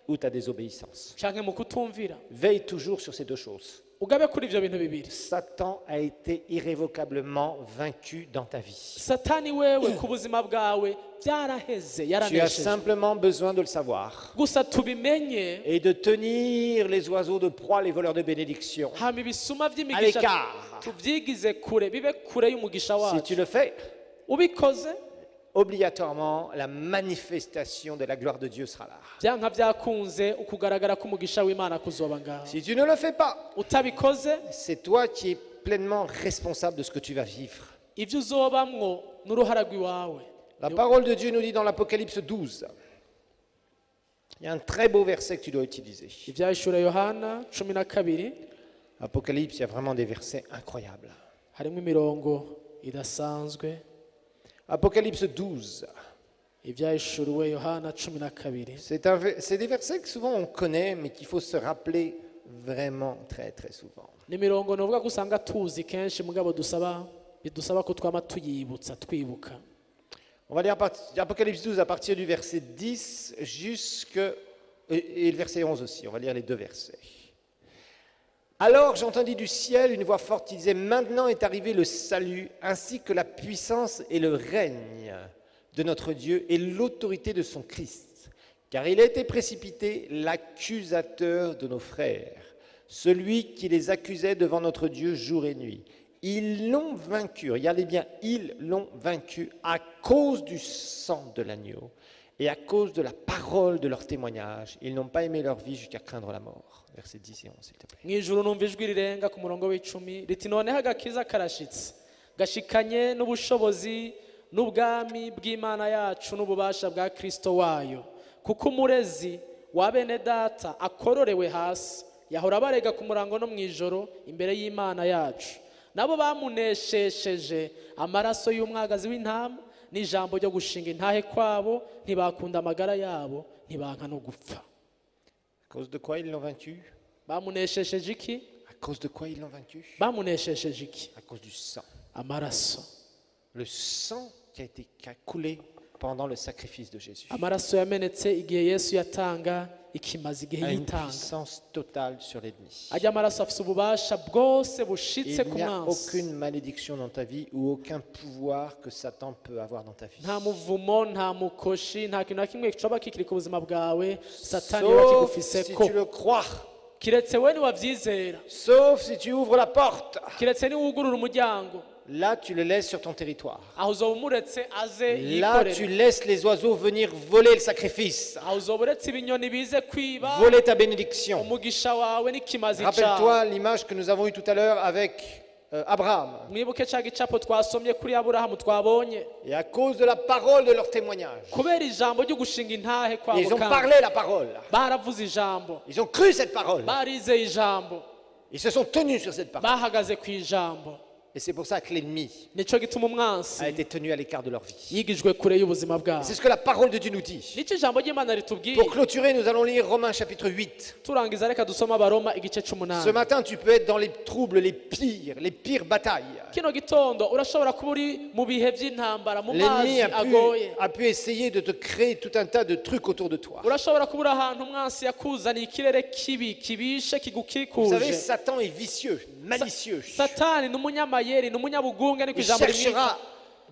ou ta désobéissance. canke mu kutumvira. Veille toujours sur ces deux choses. Ugabe kuri ivyo bintu bibiri. Satan a été irrévocablement vaincu dans ta vie. Satani wewe ku buzima bwawe byaraheze, Tu as yaranesheje. simplement besoin de le savoir Gusa tubimenye, et de tenir les oiseaux de proie, les voleurs de bénédiction, hama ibisuma à vy'imigisha l'écart. tuvyigize kure, bibe kure y'umugisha Si wacu. tu le fais, Ubikoze obligatoirement, la manifestation de la gloire de Dieu sera là. byanka byakunze ukugaragara k'umugisha w'Imana kuzoba ngaho. Si tu ne le fais pas, Utabikoze c'est toi qui es pleinement responsable de ce que tu vas vivre. ivyo uzobamwo n'uruhara rw'iwawe. La parole de Dieu nous dit dans l'Apocalypse 12, il y a un très beau verset que tu dois utiliser. Ivyahishura Yohana 12 Apocalypse, il y a vraiment des versets incroyables. harimo imirongo idasanzwe. Apocalypse 12, Ivyahishuriwe Yohana 12. c'est des versets que souvent on connaît, mais qu'il faut se rappeler vraiment très très souvent. Ni imirongo novuga ko usanga tuzi kenshi mugabo bidusaba ko twama tuyibutsa twibuka. On va lire Apocalypse 12 à partir du verset 10 et le verset 11 aussi. On va lire les deux versets. Alors j'entendis du ciel une voix forte qui disait « Maintenant est arrivé le salut, ainsi que la puissance et le règne de notre Dieu et l'autorité de son Christ. Car il a été précipité l'accusateur de nos frères, celui qui les accusait devant notre Dieu jour et nuit. Ils l'ont vaincu, regardez bien, ils l'ont vaincu à cause du sang de l'agneau et à cause de la parole de leur témoignage. Ils n'ont pas aimé leur vie jusqu'à craindre la mort. » Versets 10 et 11, s'il te plaît. Mwijuru numva ijwi rirenga ku murongo w'icumi riti noneho agakiza karashitse gashikanye n'ubushobozi n'ubwami bw'Imana yacu n'ububasha bwa Kristo wayo kuko umurezi wa bene data akororewe hasi yahora barega ku murango no mu ijoro imbere y'Imana yacu nabo bamuneshesheje amaraso y'umwagazi w'intama n'ijambo ryo gushinga intahe kwabo ntibakunda amagara yabo ntibanka no gupfa. À cause de quoi ils l'ont vaincu? Bamuneshesheje iki? À cause de quoi ils l'ont vaincu? Bamuneshesheje iki? À cause du sang. Amaraso. Le sang qui a coulé pendant le sacrifice de Jésus. Amaraso yamenetse igihe Yesu yatanga ikimazi igihe A une yitanga. puissance totale sur l'ennemi. Ajya amaraso afite ububasha bwose bushitse Il ku n'y a mwansi. aucune malédiction dans ta vie ou aucun pouvoir que Satan peut avoir dans ta vie. Nta muvumo nta mukoshi nta kintu na kimwe kicoba kikiri ku buzima bwawe satani Sauf yakigufise si ko tu le crois. kiretse we niwavyizera Sauf si tu ouvres la porte. kiretse niwugurura umuryango Là, tu le laisses sur ton territoire. aho uzoba umuretse aze Là, tu yikorere laisses les oiseaux venir voler le sacrifice, aho uzoba uretse ibinyoni bize kwiba voler ta bénédiction. umugisha wawe n'ikimazi Rappelle-toi cawe. l'image que nous avons eue tout à l'heure avec Abraham. mwibuke ca gicapo twasomye kuri Aburahamu twabonye Et à cause de la parole de leur témoignage, kubera ijambo ryo gushinga intahe kwabo ils ont kandi parlé la parole. baravuze ijambo Ils ont cru cette parole. barizeye ijambo Ils se sont tenus sur cette parole. bahagaze ku ijambo Et c'est pour ça que l'ennemi nico gituma umwansi a été tenu à l'écart de leur vie. yigijwe kure y'ubuzima bwabo. C'est ce que la parole de Dieu nous dit. Nico ijambo ry'Imana ritubwiye. Pour clôturer, nous allons lire Romains chapitre 8. Turangiza reka dusoma Abaroma igice Ce 8. matin, tu peux être dans les troubles, les pires batailles. Kino gitondo urashobora kuba uri mu bihe by'intambara mu L'ennemi mazi agoye. a pu essayer de te créer tout un tas de trucs autour de toi. Urashobora kuba uri ahantu umwansi yakuzaniye ikirere kibi kibishe Vous savez, kigukikuje. Satan est vicieux, malicieux. Satani ni umunyamayeri ni umunyabugunge niko Il ijambo rimwita. cherchera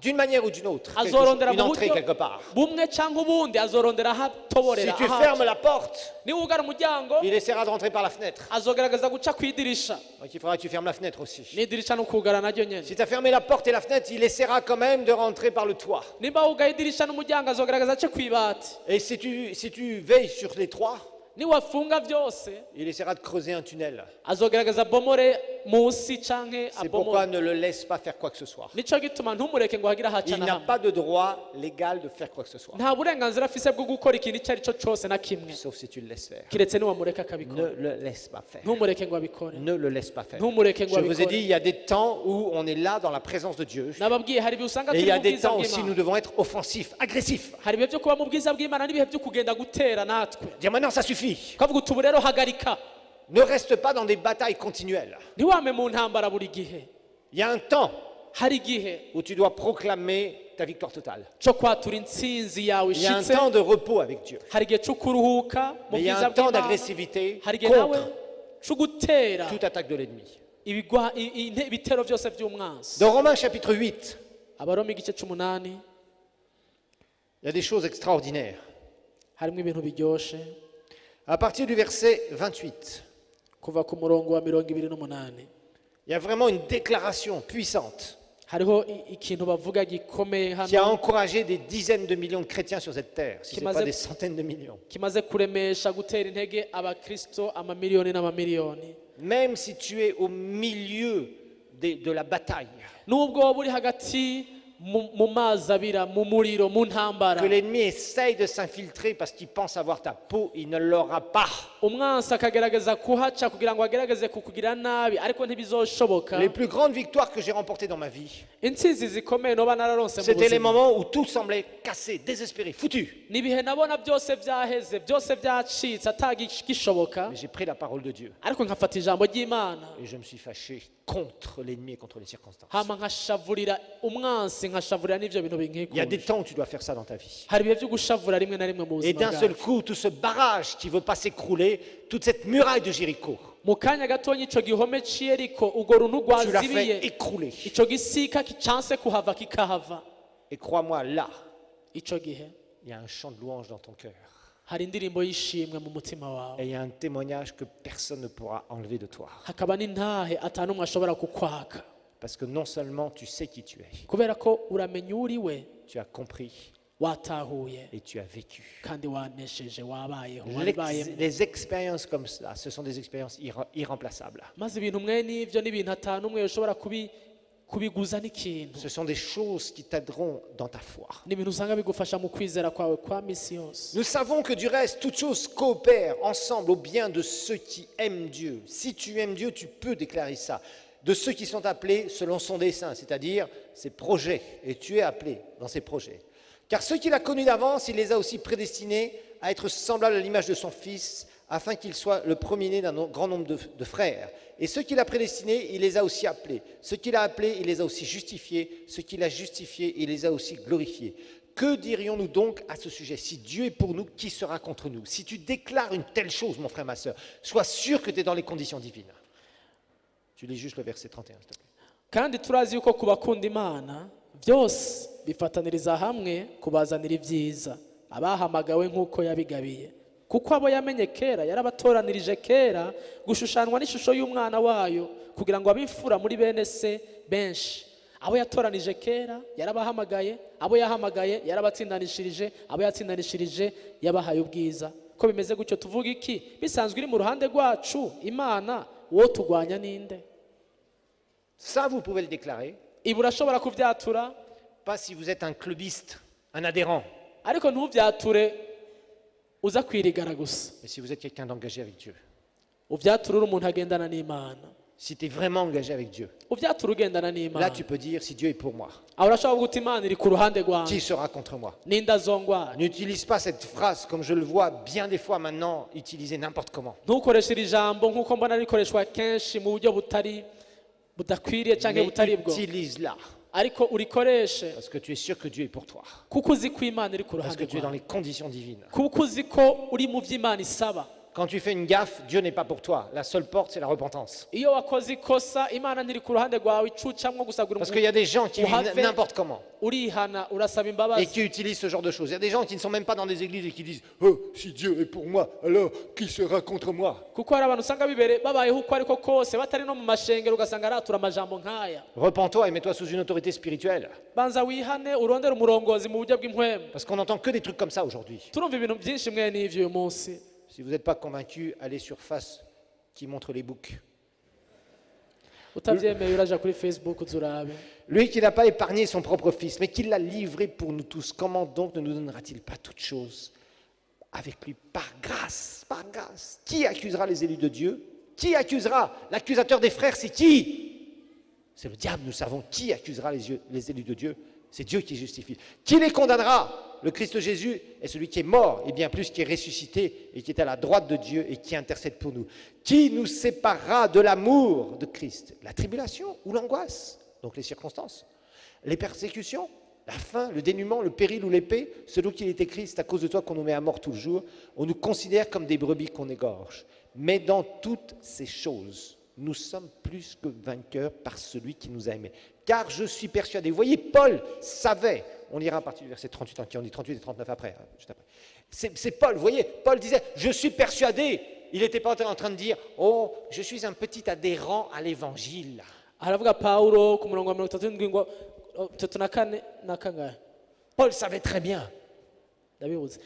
d'une manière ou d'une autre Azorondera une mu entrée buryo quelque part. bumwe cyangwa ubundi azorondera Si ahatoborera tu fermes la porte, niba ugara umuryango il essaiera de rentrer par la fenêtre. azogerageza guca ku idirisha Donc il faudra que tu fermes la fenêtre aussi. n'idirisha n'ukugara naryo nyene. Si tu as fermé la porte et la fenêtre, il essaiera quand même de rentrer par le toit. Niba ugaye idirisha n'umuryango azogerageza ace ku ibati. Et si tu veilles sur les trois, Niwafunga byose il essaiera de creuser un tunnel. azogerageza bomore munsi canke C'est pourquoi abomore. ne le laisse pas faire quoi que ce soit. Nico gituma ntumureke ngo hagira haca Il na n'a hamwe. pas de droit légal de faire quoi que ce soit. Nta burenganzira afise bwo gukora ikintu icyo ari cyo cyose na kimwe Sauf si tu le laisses faire. kiretse niwamureka Ne akabikora. le laisse pas faire. Ntumureke ngo abikore. Ne le laisse pas faire. Ntumureke ngo Je vous ai dit, abikore. il y a des temps où on est là dans la présence de Dieu. Nababwiye hari ibihe usanga Et il turi y a mu des bwiza temps aussi où nous bw'Imana. devons être offensifs, agressifs. Hari ibihe byo kuba mu bwiza bw'Imana n'ibihe byo kugenda gutera natwe. Dire maintenant ça suffit. Kavuga uti ubu rero hagarika. Ne reste pas dans des batailles continuelles. Ntiwame mu ntambara buri gihe. Il y a un temps Hari igihe où tu dois proclamer ta victoire totale. cyo kwatura intsinzi yawe Il y a un ishitse. temps de repos avec Dieu. Hari igihe cyo kuruhuka mu Mais il y a bwiza un temps bw'Imana. d'agressivité Hari igihe nawe contre cyo gutera toute attaque de l'ennemi. ibitero byose by'umwansi. Dans Romains chapitre 8, Abaroma igice 8 il y a des choses extraordinaires. harimo ibintu biryoshe À partir du verset 28, kuva ku murongo wa 28. il y a vraiment une déclaration puissante Hariho ikintu bavuga gikomeye qui a hano encouragé des dizaines de millions de chrétiens sur cette terre, si ce n'est pas des centaines de millions. kimaze kuremesha gutera intege abakristo amamiliyoni n'amamiliyoni. Même si tu es au milieu de la bataille, Nubwo waba uri hagati mu mazi abira mu muriro mu ntambara, que l'ennemi essaye de s'infiltrer parce qu'il pense avoir ta peau, il ne l'aura pas. umwansi akagerageza kuhaca kugira ngo agerageze kukugira nabi ariko ntibizoshoboka. Les plus grandes victoires que j'ai remportées dans ma vie, Intsinzi zikomeye noba nararonse mu c'était les buzima moments où tout semblait cassé, désespéré, foutu. nibihe nabona byose byaheze byose byacitse atagishoboka Mais j'ai pris la parole de Dieu ariko nkafata ijambo ry'Imana et je me suis fâché contre l'ennemi et contre les circonstances. hama nkashavurira umwansi nkashavurira n'ivyo bintu Il y a des binkikuje. temps où tu dois faire ça dans ta vie. Hari ibihe byo gushavura rimwe na rimwe mu Et buzima d'un seul bwawe. coup, tout ce barrage qui veut pas s'écrouler, toute cette muraille de Jéricho, Mu kanya gatonya ico gihome c'Yeriko urwo runtu tu l'as fait rwazibiye écrouler. ico gisika kicanse kuhava kikahava. Et crois-moi, là, Ico gihe il y a un chant de louange dans ton cœur. hari indirimbo y'ishimwe mu mutima wawe, Et il y a un témoignage que personne ne pourra enlever de toi. hakaba n'intahe atanumwe ashobora kukwaka Parce que non seulement tu sais qui tu es, kubera ko uramenya uriwe, tu as compris watahuye et tu as vécu. kandi wanesheje wabayeho wabayemo. Les expériences comme cela, ce sont des expériences irremplaçables. Maze ibintu mwe n'ivyo n'ibintu atanumwe ushobora kubiguza n'ikintu Ce sont des choses qui t'aideront dans ta foi. ni ibintu usanga bigufasha mu kwizera kwawe kwa misi yose. Nous savons que du reste, toutes choses coopèrent ensemble au bien de ceux qui aiment Dieu. Si tu aimes Dieu, tu peux déclarer ça. De ceux qui sont appelés selon son dessein, c'est-à-dire ses projets. Et tu es appelé dans ses projets. Car ceux qu'il a connus d'avance, il les a aussi prédestinés à être semblables à l'image de son Fils, afin qu'il soit le premier-né d'un grand nombre de frères. Et ceux qu'il a prédestinés, il les a aussi appelés. Ceux qu'il a appelés, il les a aussi justifiés. Ceux qu'il a justifiés, il les a aussi glorifiés. Que dirions-nous donc à ce sujet? Si Dieu est pour nous, qui sera contre nous? Si tu déclares une telle chose, mon frère, ma soeur, sois sûr que tu es dans les conditions divines. Tu lis juste le verset 31, s'il te plaît. kandi turazi yuko ku bakunda imana byose bifataniriza hamwe kubazanira ibyiza abahamagawe nk'uko yabigabiye kuko abo yamenye kera yarabatoranirije kera gushushanwa n'ishusho y'umwana wayo kugira ngo abifura muri bene se benshi. Abo yatoranije kera yarabahamagaye, abo yahamagaye yarabatsindanishirije, abo yatsindanishirije yabahaye ubwiza. Ko bimeze gutyo tuvuga iki? Bisanzwe iri mu ruhande rwacu Imana, wo tugwanya ninde? Ça, vous pouvez le déclarer. Ibi urashobora kubyatura, Pas si vous êtes un clubiste, un adhérent, ariko ntubyature uza kwirigara gusa. mais si vous êtes quelqu'un d'engagé avec Dieu. Ubyature uri umuntu agendana n'Imana. Si tu es vraiment engagé avec Dieu, Ubyature ugendana là n'Imana. tu peux dire, si Dieu est pour moi, Aho urashobora kuvuga uti Imana iri ku ruhande qui rwanjye, sera contre moi? ninde azongwara? N'utilise pas cette phrase comme je le vois bien des fois maintenant utilisée n'importe comment. Ntukoreshe iri jambo nk'uko mbona rikoreshwa kenshi mu buryo budakwiriye cyangwa Mais butari bwo, utilise-la ariko urikoreshe parce que tu es sûr que Dieu est pour toi. kuko uzi ko Imana iri ku Parce ruhande que tu es dans rwawe, les conditions divines. kuko uzi ko uri mu by'Imana isaba. Quand tu fais une gaffe, Dieu n'est pas pour toi. La seule porte, c'est la repentance. Iyo wakoze ikosa Imana ntiri ku ruhande rwawe, icucamwo gusagura Parce qu'il y a des gens qui Uhave- vivent n'importe comment urihana urasaba et imbabazi. qui utilisent ce genre de choses. Il y a des gens qui ne sont même pas dans des églises et qui disent « Oh, si Dieu est pour moi, alors qui sera contre moi ?» Kuko hari abantu usanga babayeho uko ariko kose batari no mu mashengero ugasanga aratura amajambo nk'aya. Repends-toi et mets-toi sous une autorité spirituelle. Banza wihane urondere umurongozi mu buryo bw'inkwemu. Parce qu'on n'entend que des trucs comme ça aujourd'hui. Turumva ibintu byinshi mwe n'ivyo uyu munsi. Si vous n'êtes pas convaincu, allez sur Face qui montre les books. Utabyemeye uraja kuri Facebook uzurabe. Lui qui n'a pas épargné son propre fils, mais qui l'a livré pour nous tous, comment donc ne nous donnera-t-il pas toutes choses avec lui par grâce? Par grâce. Qui accusera les élus de Dieu? Qui accusera? L'accusateur des frères, c'est qui? C'est le diable, nous savons. Qui accusera les élus de Dieu? C'est Dieu qui justifie. Qui les condamnera? Le Christ Jésus est celui qui est mort, et bien plus qui est ressuscité, et qui est à la droite de Dieu, et qui intercède pour nous. Qui nous séparera de l'amour de Christ? La tribulation ou l'angoisse? Donc les circonstances. Les persécutions, la faim, le dénuement, le péril ou l'épée? Selon qu'il est écrit, c'est à cause de toi qu'on nous met à mort tout le jour. On nous considère comme des brebis qu'on égorge. Mais dans toutes ces choses, nous sommes plus que vainqueurs par celui qui nous a aimés. Car je suis persuadé. Vous voyez, Paul savait, on lira à partir du verset 38, qui on dit 38 et 39 après, juste après. C'est Paul, vous voyez, Paul disait, je suis persuadé. Il n'était pas en train de dire, oh, je suis un petit adhérent à l'évangile. Haravuga Paulo ku murongo wa 37 ngo 34 na kangahe? Paul savait très bien Ndabibuze.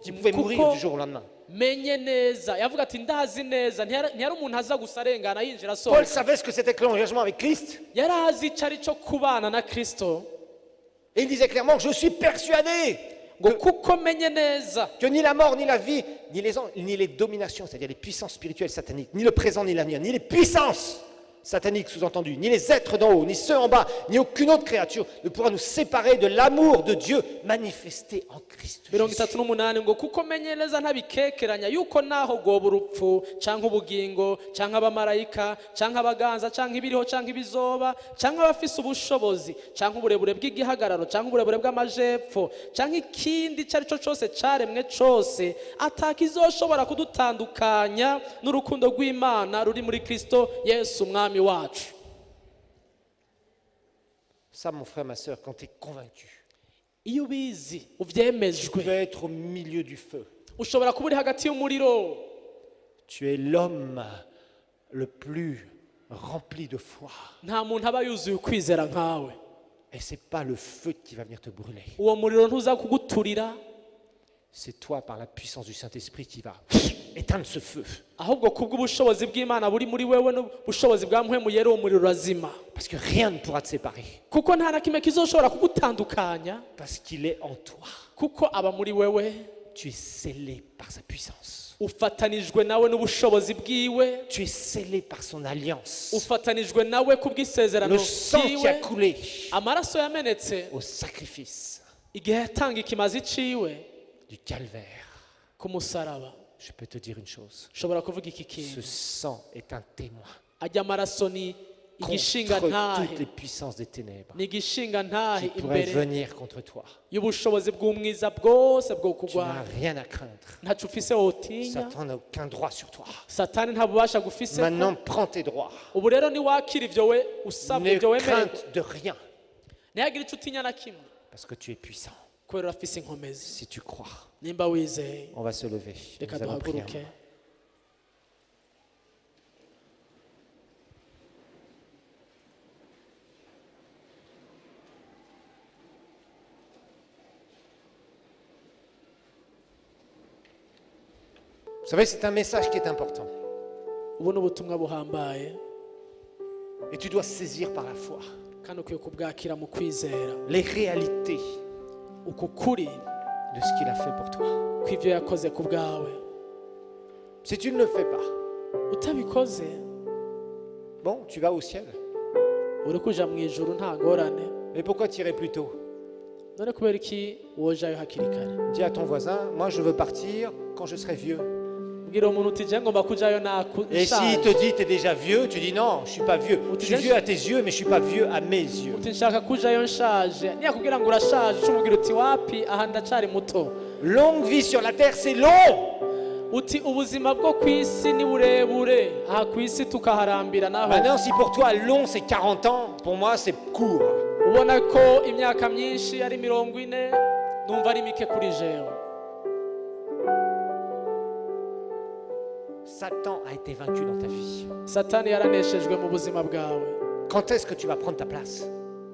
qu'il pouvait mourir du jour au lendemain. Menye neza, yavuga ati ndazi neza, ntiyari umuntu aza gusarengana yinjira Paul sohoka. savait ce que c'était que l'engagement avec Christ. Yari azi icyo ari cyo kubana na Kristo, Et il disait clairement, je suis persuadé ngo kuko menye neza que ni la mort, ni la vie, ni les dominations, c'est-à-dire les puissances spirituelles sataniques, ni le présent, ni l'avenir, ni les puissances sataniques sous-entendues, ni les êtres d'en haut, ni ceux en bas, ni aucune autre créature ne pourra nous séparer de l'amour de Dieu manifesté en Christ Jésus. 38 ngo kuko menye neza ntabikekeranya yuko naho goba urupfu cyangwa ubugingo cyangwa abamarayika cyangwa abaganza cyangwa ibiriho cyangwa ibizoba cyangwa abafise ubushobozi cyangwa uburebure bw'igihagararo cyangwa uburebure bw'amajepfo cyangwa ikindi icyo ari cyo cyose cyaremwe cyose atakizoshobora kudutandukanya n'urukundo rw'Imana ruri muri Kristo Yesu umwami wacu. Ça, mon frère, ma soeur, quand tu es convaincu, Iyo ubizi tu ubyemejwe peux être au milieu du feu. ushobora kuba uri hagati y'umuriro, Tu es l'homme le plus rempli de foi. nta muntu aba yuzuye ukwizera nkawe. Et ce n'est pas le feu qui va venir te brûler. Uwo muriro ntuza kuguturira, C'est toi, par la puissance du Saint-Esprit, qui va éteindre ce feu. ahubwo kubw'ubushobozi bw'Imana buri muri wewe n'ubushobozi bwa mpwemu yera uwo muriro urazima Parce que rien ne pourra te séparer. kuko nta na kimwe kizoshobora kugutandukanya Parce qu'il est en toi. kuko aba muri wewe Tu es scellé par sa puissance. ufatanijwe nawe n'ubushobozi bwiwe Tu es scellé par son alliance. ufatanijwe nawe kubw'isezerano Le sang qui a bwiwe coulé amaraso yamenetse au sacrifice igihe yatanga ikimazi ciwe du calvaire. ku musaraba Je peux te dire une chose. ushobora kuvuga iki Ce kintu sang est un témoin ajya amaraso ni igishinga contre ntahe toutes les puissances des ténèbres ni igishinga ntahe qui pourraient imbere venir contre toi. y'ubushobozi bw'umwiza bwose bwo Tu n'as kurwanya rien à craindre. ntacu ufise wotinya Satan n'a aucun droit sur toi. satani nta bubasha gufise Maintenant, prends tes droits. ubu rero niwakira ibyo we usabwa Ne ibyo wemerewe crainte de rien. ntihagire icyo utinya na kimwe Parce que tu es puissant. kubera urafise inkomezi Si tu crois, nimba wizeye on va se lever. reka Nous allons prier. duhaguruke Vous savez, c'est un message qui est important. ubu ni ubutumwa buhambaye Et tu dois saisir par la foi kandi ukwiye kubwakira mu kwizera les réalités uku kuri de ce qu'il a fait pour toi. kw'ibyo yakoze ku bwawe Si tu ne le fais pas, utabikoze bon, tu vas au ciel. uri kuja mu ijuru nta ngorane Mais pourquoi tirer plus tôt? none kubera iki wojayo hakiri kare Dis à ton voisin, moi je veux partir quand je serai vieux. bwira umuntu uti je ngomba kujayo Et s'il te dit tu es déjà vieux, tu dis non, je ne suis pas vieux. Je suis vieux à tes yeux, mais je ne suis pas vieux à mes yeux. uti nshaka kujayo nshaje niyakubwira ngo urashaje ucumubwira uti wapi aha ndacari muto Longue vie sur la terre, c'est long. uti ubuzima bwo ku isi ni burebure aha ku isi tukaharambira naho Maintenant, si pour toi long c'est 40 ans, pour moi c'est court. ubona ko imyaka myinshi ari 40 numva ari mike kuri jewe Satan a été vaincu dans ta vie. satani yaraneshejwe mu buzima bwawe Quand est-ce que tu vas prendre ta place?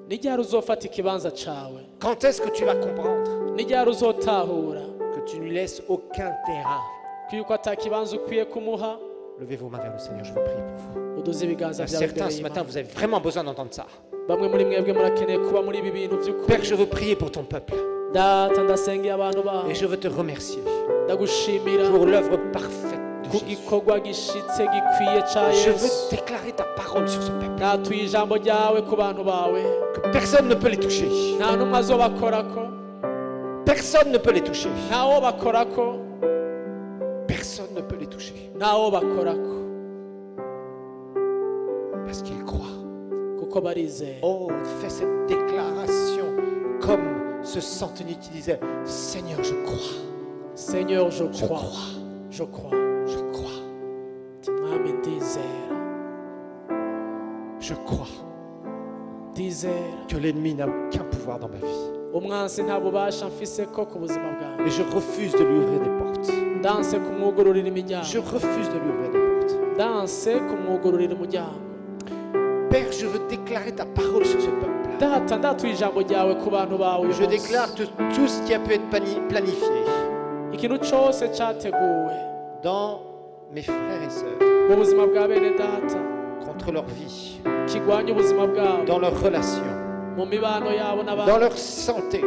ni ryari uzofata ikibanza cawe Quand est-ce que tu vas comprendre ni ryari uzotahura que tu ne laisses aucun terrain? ko yuko ata kibanza ukwiye kumuha Levez vos mains vers le Seigneur, je veux prier pour vous. uduze ibiganza byawe Certains imbere ce matin, y'Imana. vous avez vraiment besoin d'entendre ça. bamwe muri mwebwe murakeneye kuba muri ibi bintu by'ukuri Père, je veux prier pour ton peuple data ndasengeye abantu bawe et je veux te remercier ndagushimira pour l'œuvre parfaite de ku Jésus. gikorwa gishitse gikwiye ca Je yesu veux déclarer ta parole sur ce peuple. natuye ijambo ryawe ku bantu bawe Que personne ne peut les toucher. nta n'umwe azobakorako Personne ne peut les toucher. ntawo bakorako Personne ne peut les toucher. ntawo bakorako Parce qu'ils croient. kuko barizeye Oh, fais cette déclaration comme ce centenier qui disait, Seigneur, je crois. Seigneur je Je crois crois. je crois Je crois. Ti mwami ndizera Je crois ndizera que l'ennemi n'a aucun pouvoir dans ma vie. umwansi nta bubasha mfise ko ku buzima bwawe Et je refuse de lui ouvrir des portes. ndanse kumwugururira imiryango Je refuse de lui ouvrir des portes. ndanse kumwugururira umuryango Père, je veux déclarer ta parole sur ce peuple. data ndatuye ijambo ryawe ku bantu bawe uyu Je munsi. déclare tout ce qui a pu être planifié ikintu cyose cyateguwe dans mes frères et sœurs mu buzima bwa bene data contre leur vie, kirwanya ubuzima bwabo dans leurs relations, mu mibano yabo dans n'abandi leur santé,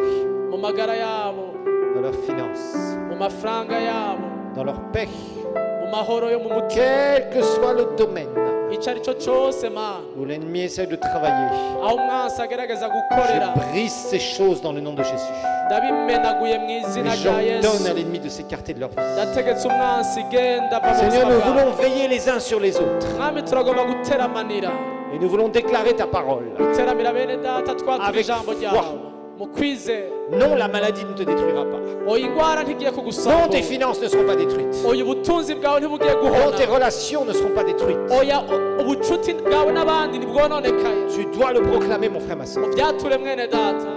mu magara yabo dans leurs finances, mu mafaranga yabo dans leur paix, mu mahoro yo mu mutima quel que soit le domaine icyo ari cyo cyose mana où l'ennemi essaie de travailler. aho umwansi agerageza gukorera Je brise ces choses dans le nom de Jésus. ndabimenaguye mu Et izina rya j'ordonne yesu à l'ennemi de s'écarter de leur vie. ndategetse umwansi genda ava mu Seigneur, buzima nous bwawe voulons veiller les uns sur les autres. mwami turagomba guteramanira Et nous voulons déclarer ta parole. guteramira bene data twatura Avec ijambo foi. ryawe mu kwizera Non, la maladie ne te détruira pas. oya indwara ntigiye Non, tes kugusambura finances ne seront pas détruites. oya ubutunzi bwawe ntibugiye Non, guhona tes relations ne seront pas détruites. oya ubucuti bwawe n'abandi ntibwononekaye Tu dois le proclamer, mon frère, ma soeur. ubyature mwene data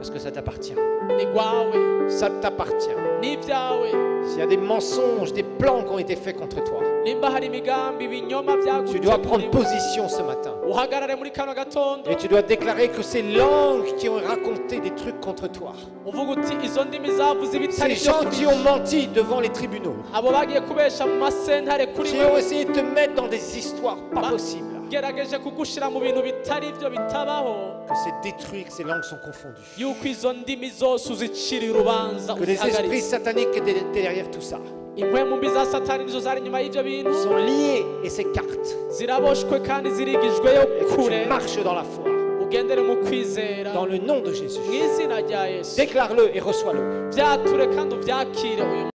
Parce que ça t'appartient. ni rwawe Ça t'appartient. n'ibyawe. S'il y a des mensonges, des plans qui ont été faits contre toi, nimba hari imigambi ibinyoma tu dois prendre byaguteguriwe position ce matin. uhagarare muri kano gatondo Et tu dois déclarer que ces langues qui ont raconté des trucs contre toi, uvuga uti izo ndimi zavuze ibitari ces byo gens kuri qui ont menti devant les tribunaux, abo bagiye kubesha mu masentare kuri qui wewe ont essayé de te mettre dans des histoires pas Ba- possibles, gerageje kugushira mu bintu bitari byo bitabaho que c'est détruit, que ces langues sont confondues. yuko izo ndimi zose uzicira urubanza Que les esprits uzihagaritse sataniques étaient derrière tout ça impwemu mbi za satani nizo zari inyuma y'ibyo bintu sont liés et s'écartent. ziraboshwe kandi zirigijweyo Et que kure tu marches dans la foi. ugendere mu kwizera Dans le nom de Jésus. mu izina rya yesu Déclare-le et reçois-le. byature kandi ubyakire uyu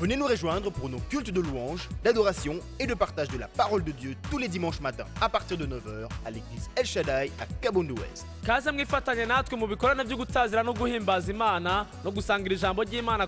Venez nous rejoindre pour nos cultes de louange, d'adoration et de partage de la parole de Dieu tous les dimanches matins à partir de 9h à l'église El Shaddai à Kabondo Ouest. kaze mwifatanye natwe mu bikorane byo gutazira no guhimbaza imana no gusangira ijambo ry'imana